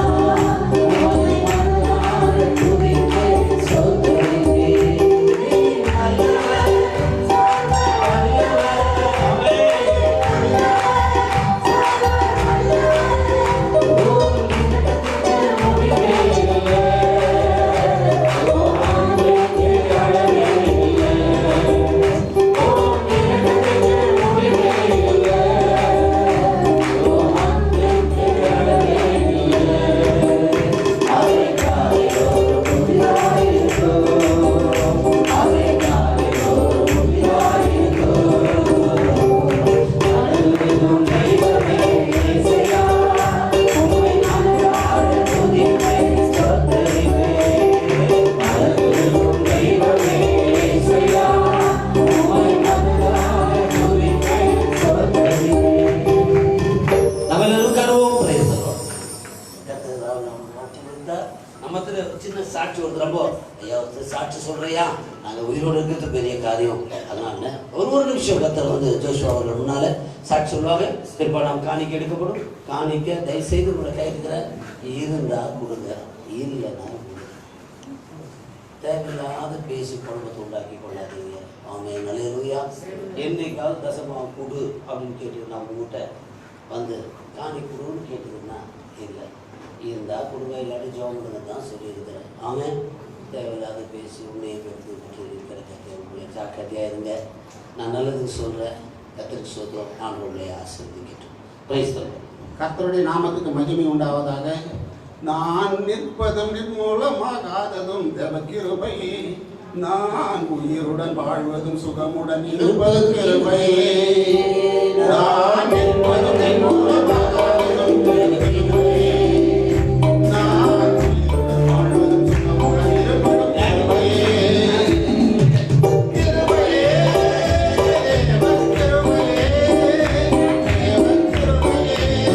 உம்மை மனதார துதிப்பே ஸ்தோத்திரிப்பே. சின்ன சாட்சி ஒருத்தரப்போ ஐயா சாட்சி சொல்றியா, நாங்கள் உயிரோடு இருக்கிறது பெரிய காரியம். அதனால ஒரு நிமிஷம் கத்தர் வந்து ஜோஷுவா அவர்கள் முன்னால சாட்சி சொல்லுவாங்க. பிற்பாடு நாம் காணிக்க எடுக்கப்படும். காணிக்க தயவுசெய்து உங்களை கையிருக்கிற இருந்தா கொடுங்க, இல்லைன்னா தேவையில்லாத பேசி குழம்பத்தை உண்டாக்கி கொள்ளாதீங்க. ஆமென், அல்லேலூயா. என்னைக்காவது தசமாக கொடு அப்படின்னு கேட்டு நான் உங்ககிட்ட வந்து காணி கொடுன்னு கேட்டதுன்னா இல்லை, இருந்தால் கொடுங்க, இல்லாட்டி ஜோம் கொடுங்க தான் சொல்லியிருக்கிறேன். ஆமென். தேவையில்லாத பேசி உண்மையை பெற்று கிடைக்க உங்களை ஜாக்கிரதையாக இருங்க. நான் நல்லதுக்கு சொல்கிறேன். கர்த்தருக்கு சொல்கிறோம். ஆண்டவருடைய ஆசீர்வதிக்கட்டும். Price the Lord. கர்த்தருடைய நாமத்துக்கு மகிமை உண்டாவதாக. நான் நிற்பதும் நிர்மூலமாகாததும் தேவ கிருபை, நான் உயிருடன் வாழ்வதும் சுகமுடன் இருப்பதும் கிருபை. நான் நிற்பதும் நிர்மூலமாகாததும் தேவ கிருபை, நான் உயிருடன் வாழ்வதும் சுகமுடன் இருப்பதும் கிருபை. கிருபையே, தேவ கிருபையே, தேவ கிருபையே, தேவ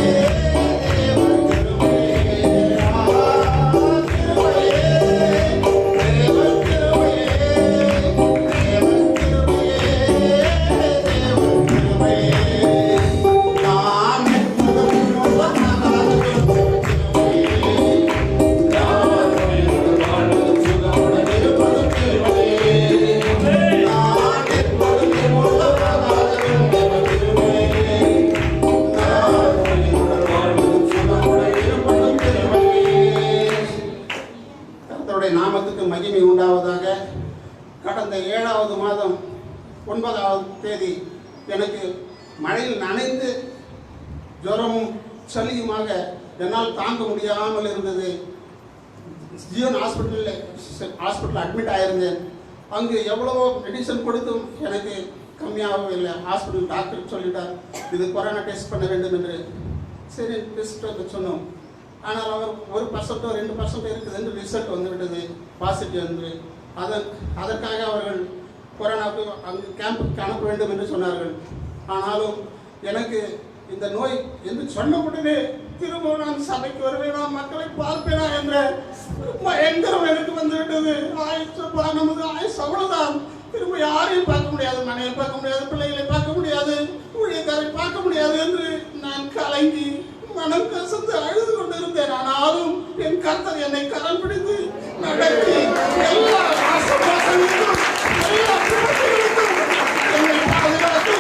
நாமத்துக்கு மகிமை உண்டாவதாக. கடந்த 7வது மாதம் 9ஆம் தேதி எனக்கு மழையில் நனைந்து ஜுரமும் சளியுமாக என்னால் தாங்க முடியாமல் இருந்தது. ஜியோன் ஹாஸ்பிட்டல் அட்மிட் ஆகியிருந்தேன். அங்கு எவ்வளவோ மெடிசன் கொடுத்தும் எனக்கு கம்மியாகவே இல்லை. ஹாஸ்பிட்டல் டாக்டர் சொல்லிட்டார், இது கொரோனா டெஸ்ட் பண்ண வேண்டும் என்று. சரி, டெஸ்ட் சொன்னோம். ஆனால் அவர் 1% 2% இருக்குது என்று ரிசல்ட் வந்துவிட்டது, பாசிட்டிவ் என்று. அதற்காக அவர்கள் கொரோனாவுக்கு அங்கு கேம்புக்கு அனுப்ப வேண்டும் என்று சொன்னார்கள். ஆனாலும் எனக்கு இந்த நோய் என்று சொன்ன உடனே திரும்ப நான் சபைக்கு வருவேனா, மக்களை பார்ப்பேனா என்ற பயங்கரம் எனக்கு வந்துவிட்டது. நமது ஆயுசு அவ்வளவுதான். திரும்ப யாரையும் பார்க்க முடியாது, மனையை பார்க்க முடியாது, பிள்ளைகளை பார்க்க முடியாது. முடியாது என்று நான் கலங்கி மனம் கசந்து அழுது கொண்டிருந்தேன். ஆனாலும் என் கர்த்தர் என்னை கரம் பிடித்து நடத்தி எல்லா ஆசீர்வாதங்களுக்கும் எல்லா பிரச்சனைகளுக்கும் என்னை பாதுகாத்து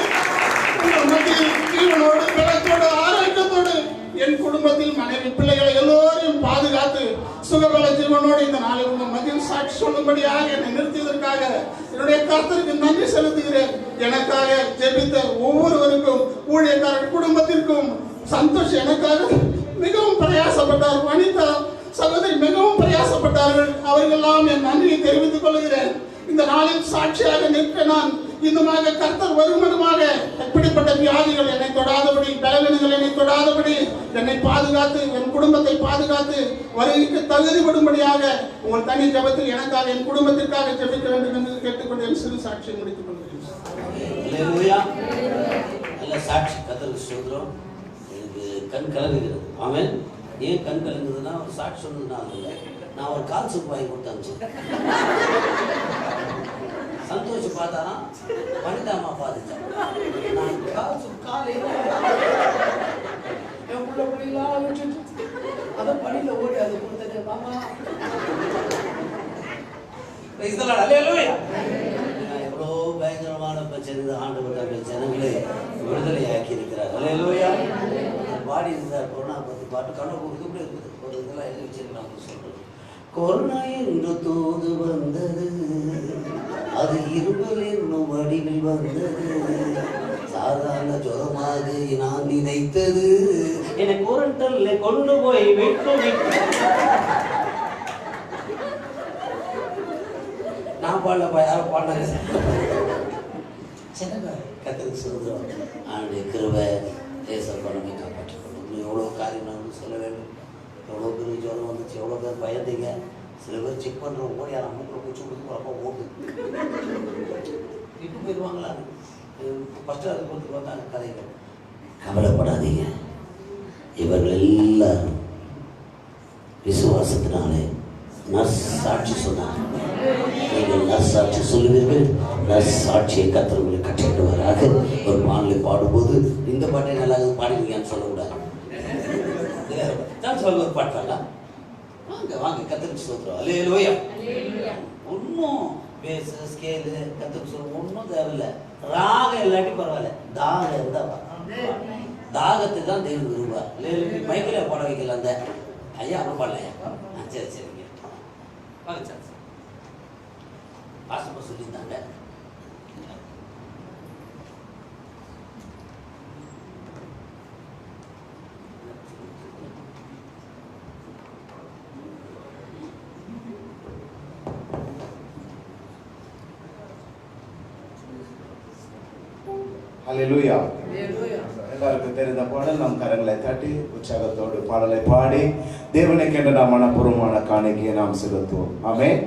உங்கள் மத்தியில் ஜீவனோடு பலத்தோடு ஆரோக்கியத்தோடு என் குடும்பத்தில் மனைவி பிள்ளைகளை எல்லோரையும் பாதுகாத்து சுகபல ஜீவனோடு இந்த நாளில் உங்கள் மத்தியில் சாட்சி சொல்லும்படியாக என்னை நிறுத்தியதற்காக என்னுடைய கர்த்தருக்கு நன்றி செலுத்துகிறேன். எனக்காக ஜெபித்த ஒவ்வொருவருக்கும் ஊழியக்காரர் குடும்பத்திற்கும் சந்தோஷ் எனக்காக மிகவும் பிரயாசப்பட்டார். வனிதா சகோதரி மிகவும் பிரயாசப்பட்டார்கள். அவர்களெல்லாம் என் நன்றியை தெரிவித்துக் கொள்கிறேன். இந்த நாளில் சாட்சியாக நிற்க நான் இன்னுமாக கர்த்தர் வருமானமாக எப்படிப்பட்ட வியாதிகள் என்னை தொடாதபடி, பலவீனங்கள் என்னை தொடாதபடி என்னை பாதுகாத்து என் குடும்பத்தை பாதுகாத்து வருகைக்கு தகுதிப்படும்படியாக உங்கள் தனி ஜபத்தில் எனக்காக என் குடும்பத்திற்காக ஜெபிக்க வேண்டும் என்று கேட்டுக்கொண்டு என் சிறு சாட்சியை முடித்துக் கொள்கிறேன். நல்ல சாட்சி கர்த்தருக்கு ஸ்தோத்திரம். எனக்கு கண் கலங்குகிறது. ஆமென். ஏன் கண் கலங்குதுன்னா ஒரு சாட்சி சொன்னதுனால இல்லை, நான் ஒரு கால் சூப் வாங்கி கொடுத்தேன். சந்தோஷம் பார்த்தானா வனிதாமா பார்த்துட்டேன். நான் கால் சூப் காலையில் என் பிள்ளை பிள்ளைலாம் விட்டுட்டு அதை பணியில் ஓடி அதை கொடுத்தேன். மாமா எவ்வளோ பயங்கரமான பிரச்சனை ஆண்டு ஜனங்களே விடுதலை ஆக்கி இருக்கிறார். அல்லேலூயா. பாடி இருந்தார். கொரோனா பற்றி பாட்டு கண்ணை கொடுத்து இப்படி இருக்குது. ஒரு இதெல்லாம் எழுதி வச்சிருக்கலாம் சொல்றது. கொரோனா என்று தூது வந்தது, அது இருமல் என்னும் வடிவில் வந்தது, சாதாரண ஜுரமாக நான் நினைத்தது, என்னை குரண்டல்ல கொண்டு போய் விட்டு நான் பாடலப்பா, யாரும் பாடினாங்க. கத்தருக்கு சொல்கிறோம். அவனுடைய கிருபை தேசப்பா நம்மை காப்பாற்றிக்கணும். எவ்வளோ காரியம் நான் சொல்ல வேண்டும். எவ்வளோ பேர் ஜுரம் வந்துச்சு, எவ்வளோ பேர் பயந்தீங்க. சில பேர் செக் பண்ணுறோம், ஓடி யாரும் மூக்கில் பூச்சி கொடுத்து அப்போ ஓடு இப்போ போயிடுவாங்களா. ஃபஸ்ட்டு அது கொடுத்து பார்த்தாங்க கதைகள். கவலைப்படாதீங்க. இவர்கள் எல்லாரும் விசுவாசத்தினாலே நற்சாட்சி சொன்னார். நீங்கள் நற்சாட்சி சொல்லுவீர்கள். நற்சாட்சியை கர்த்தர் உங்களை கட்டிடுவாராக. ஒரு பாடலை பாடும்போது இந்த பாட்டை நல்லா பாடுவீங்கன்னு சொல்லக்கூடாது. ஒரு பாட்டாளா வாங்க வாங்க கர்த்தருக்கு ஸ்தோத்திரம். அல்லேலூயா. ஒன்றும் பேஸ் ஸ்கேலு கர்த்தருக்கு சொல்ல ஒன்றும் தேவையில்லை. ராகம் இல்லாட்டி பரவாயில்ல, தாகம் இருந்தால் தாகத்துக்கு தான் தெய்வம் விரும்புவார். மைக்கில் பாட வைக்கல அந்த ஐயா அவன் பாடலையா? சரி சரிங்க வாங்க சார். பாசப்பா சொல்லியிருந்தாங்க. ஹல்லேலூயா. எல்லாருக்கும் தெரிந்த பாடல். நாம் கரங்களை தட்டி உற்சாகத்தோடு பாடலை பாடி தேவனுக்கு என்று நாம் மனப்பூர்வமான காணிக்கையை நாம் செலுத்துவோம். ஆமென்.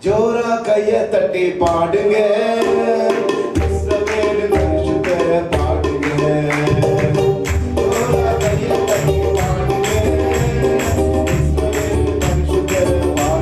ஜோரா கையை தட்டி பாடுங்க, இஸ்ரவேலின் பரிசுத்தரை பாடுங்க. ஜோரா கையை தட்டி பாடுங்க, இஸ்ரவேலின் பரிசுத்தரை பாடுங்க.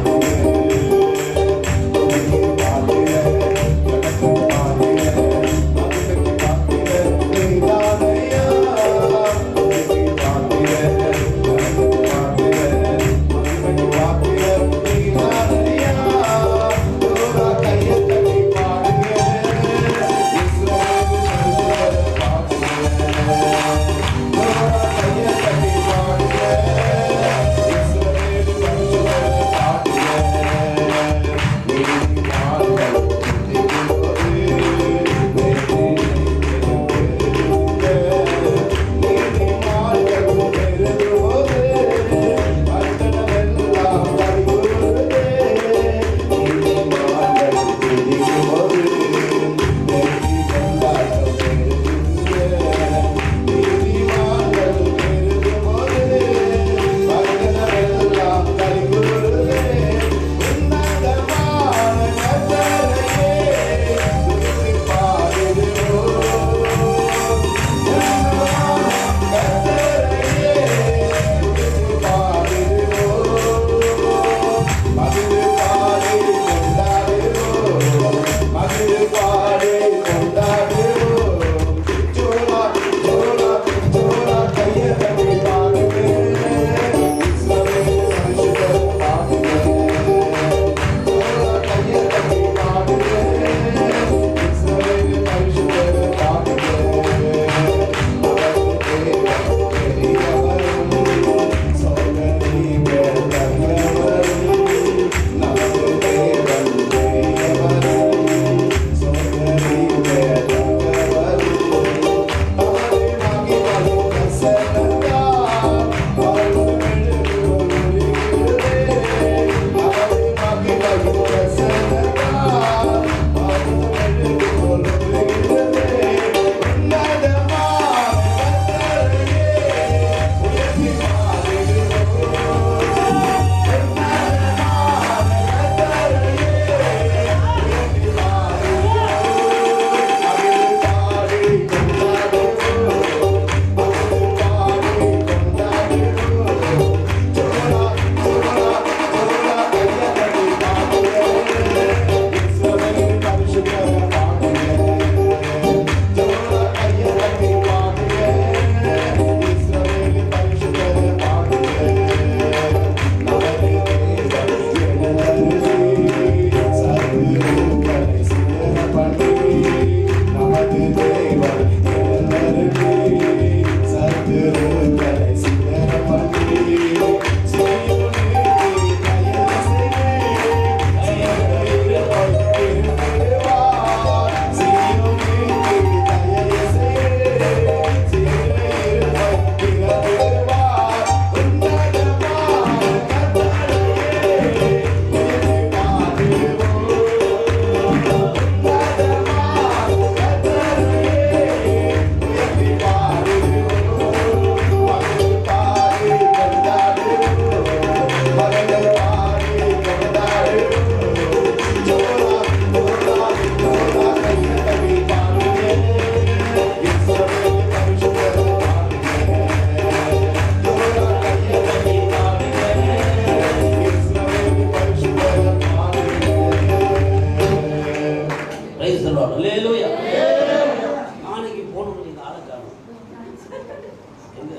எங்க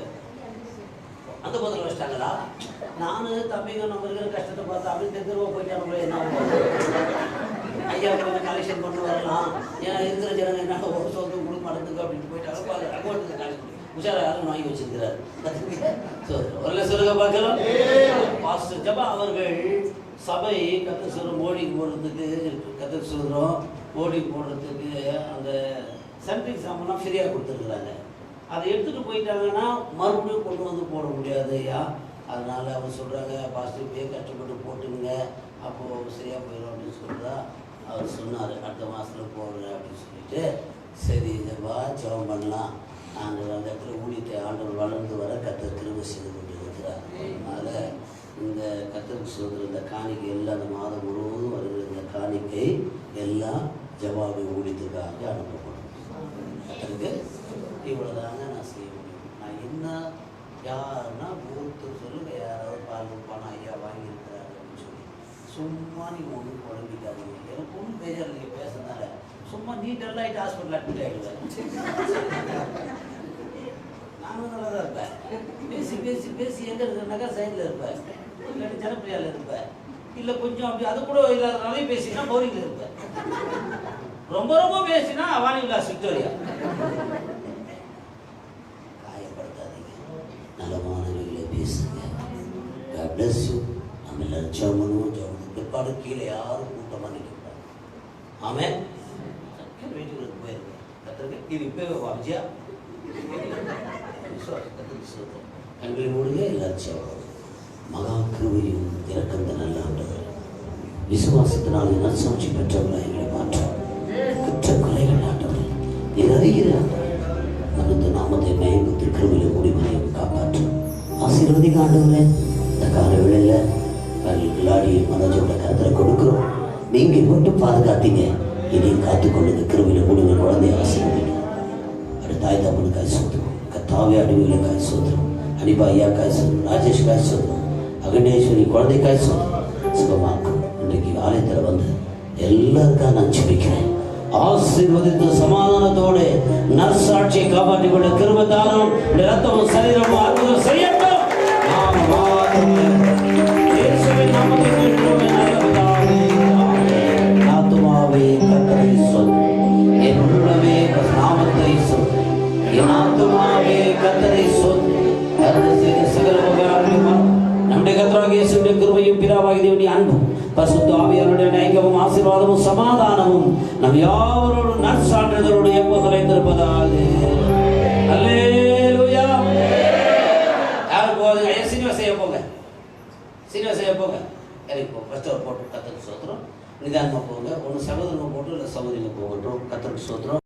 அந்த பதில் வச்சிட்டாங்களா? நானும் தம்பிங்க நம்ம இருக்கிற கஷ்டத்தை பார்த்தா அப்படி தெருவா போயிட்டாங்களோ என்ன ஐயா கொஞ்சம் கலெக்ஷன் பண்ணி வரலாம், ஏன்னா இருக்கிற ஜனங்க என்ன ஒரு சொந்தம் கொடுக்க மாட்டேங்குது அப்படின்னு போயிட்டாங்க. அக்கௌண்ட்டுக்கு உஷாரா யாரும் வாங்கி வச்சிருக்கிறார். ஒரு சொல்லுங்க பார்க்கலாம். பாஸ்டர் ஜபா அவர்கள் சபை கத்தர் சொல்கிறோம் மோடி போடுறதுக்கு, கத்தர் சொல்கிறோம் மோடி போடுறதுக்கு அந்த சென்ட்ரிங் சாமான்லாம் ஃப்ரீயாக கொடுத்துருக்குறாங்க. அதை எடுத்துகிட்டு போயிட்டாங்கன்னா மறுபடியும் கொண்டு வந்து போட முடியாது ஐயா. அதனால் அவங்க சொல்கிறாங்க பாஸ்டர் போய் கஷ்டப்பட்டு போட்டுங்க, அப்போது சரியாக போயிடும் அப்படின்னு சொல்கிறதா அவர் சொன்னார். அடுத்த மாதத்தில் போடுறேன் அப்படின்னு சொல்லிட்டு, சரி ஜபா ஜெபம் பண்ணலாம். நாங்கள் அந்த இடத்துல ஊழியத்தை ஆண்டவர் வளர்ந்து வர கத்தர் கிருபை செய்து கொண்டு இருக்கிறார். அதனால் இந்த கத்தருக்கு சொல்கிற இந்த காணிக்கை எல்லாம் அந்த மாதம் முழுவதும் வருகிற இந்த காணிக்கை எல்லாம் ஜவாபை ஊழியத்துக்காக அனுப்பப்படும். கத்தருக்கு இவ்வளோதாங்க நான் செய்ய முடியும். நான் என்ன யாருன்னா ஒருத்தர் சொல்லுங்க, யாராவது பணம் ஐயா வாங்கியிருக்கிறாரு அப்படின்னு சொல்லி சும்மா நீங்கள் ஒன்றும் குழம்பிக்காதீங்க. எனக்கு ஒன்றும் பேஜார் நீங்கள் பேசுறதுனால சும்மா நீ டல்லாகிட்டு ஹாஸ்பிட்டல் அட்மிட் ஆகிடுவேன். நானும் நல்லா தான் இருப்பேன். பேசி பேசி பேசி எங்கே இருக்கிறனாக்கா சைடில் இருப்பேன், இல்லாட்டி ஜனப்பிரியாவில் இருப்பேன், இல்லை கொஞ்சம் அப்படி அது கூட இல்லாதனாலே பேசினா போரிங்கில் இருப்பேன். ரொம்ப ரொம்ப பேசினா வாணி விலாஸ் விக்டோரியா. காயப்படுத்தாதீங்க, நலமானவர்களை பேசுங்க. God bless you. நம்ம எல்லாரும் ஜெபம் பிற்பாடு கீழே யாரும் கூட்டமாக நிற்கக்கூடாது. ஆமென். வீட்டுக்கு போயிருங்க. கத்திரிக்க இது இப்போ வாங்கியா கண்களை மூடுங்க. எல்லாரும் மகா கிருபையும் இறக்கந்த நல்ல ஆண்டவர், விசுவாசத்தினால் நற்சாட்சி பெற்றவர்களாக எங்களை மாற்றம் குற்ற குறைகள் ஆண்டவர் நீர் அறிகிற மனித நாமத்தை மயங்கத்தில் கிருபையில முடிவதையும் காப்பாற்றும் ஆசீர்வதிக்க ஆண்டவரே. இந்த கால வேளையில் விளையாடி மனோஜோட கருத்தை கொடுக்குறோம். நீங்கள் மட்டும் பாதுகாத்தீங்க, இதையும் காத்துக்கொள்ளுங்க. கிருபையில முடிவு குழந்தைய ஆசீர்வதிங்க. அடுத்த தாய் தப்பனுக்காய் சோதரும், கத்தாவே அடிமைகளுக்காய் சோதரும், அனிபா ஐயாக்காய் சோதரும், ராஜேஷ்காய் சோதரும், அகண்டேஸ்வரி குழந்தைக்காய் சோதரும். சுகமாக்கும். இன்றைக்கு ஆலயத்தில் வந்து எல்லாருக்காக நான் ஜெபிக்கிறேன். ஆசீர்வதித்து சமாதானத்தோடு நற்சாட்சியை காப்பாற்றிக் கொண்ட கிருபைதானம் ரத்தமும் சரீரமும் அற்புதம் செய்யட்டும். ஆத்துமாவே கர்த்தரை சொல், என் உள்ளமே நாமத்தை சொல், என் ஆத்துமாவே கர்த்தரை சொல். நம்முடைய கர்த்தராகிய இயேசுவின் கிருபையும் பிதாவாகிய தேவனுடைய அன்பும் பரிசுத்த ஆவியானவருடைய ஐக்கியமும் ஆசீர்வாதமும் சமாதானமும் நம் யாவரோடும் நற்சான்றிதழோடு எப்போதும் வைத்திருப்பதாக. அல்லேலூயா. யாரும் போதுங்க, சீனிவாசையா போங்க, சீனிவாசையா போங்க. எனக்கு போ ஃபர்ஸ்ட் ஒரு போட்டு கத்தருக்கு சோத்திரம். நிதானமாக போங்க. ஒன்று சகோதரங்க போட்டு இல்லை சகோதரிங்க போகட்டும். கத்தருக்கு சோத்திரம்.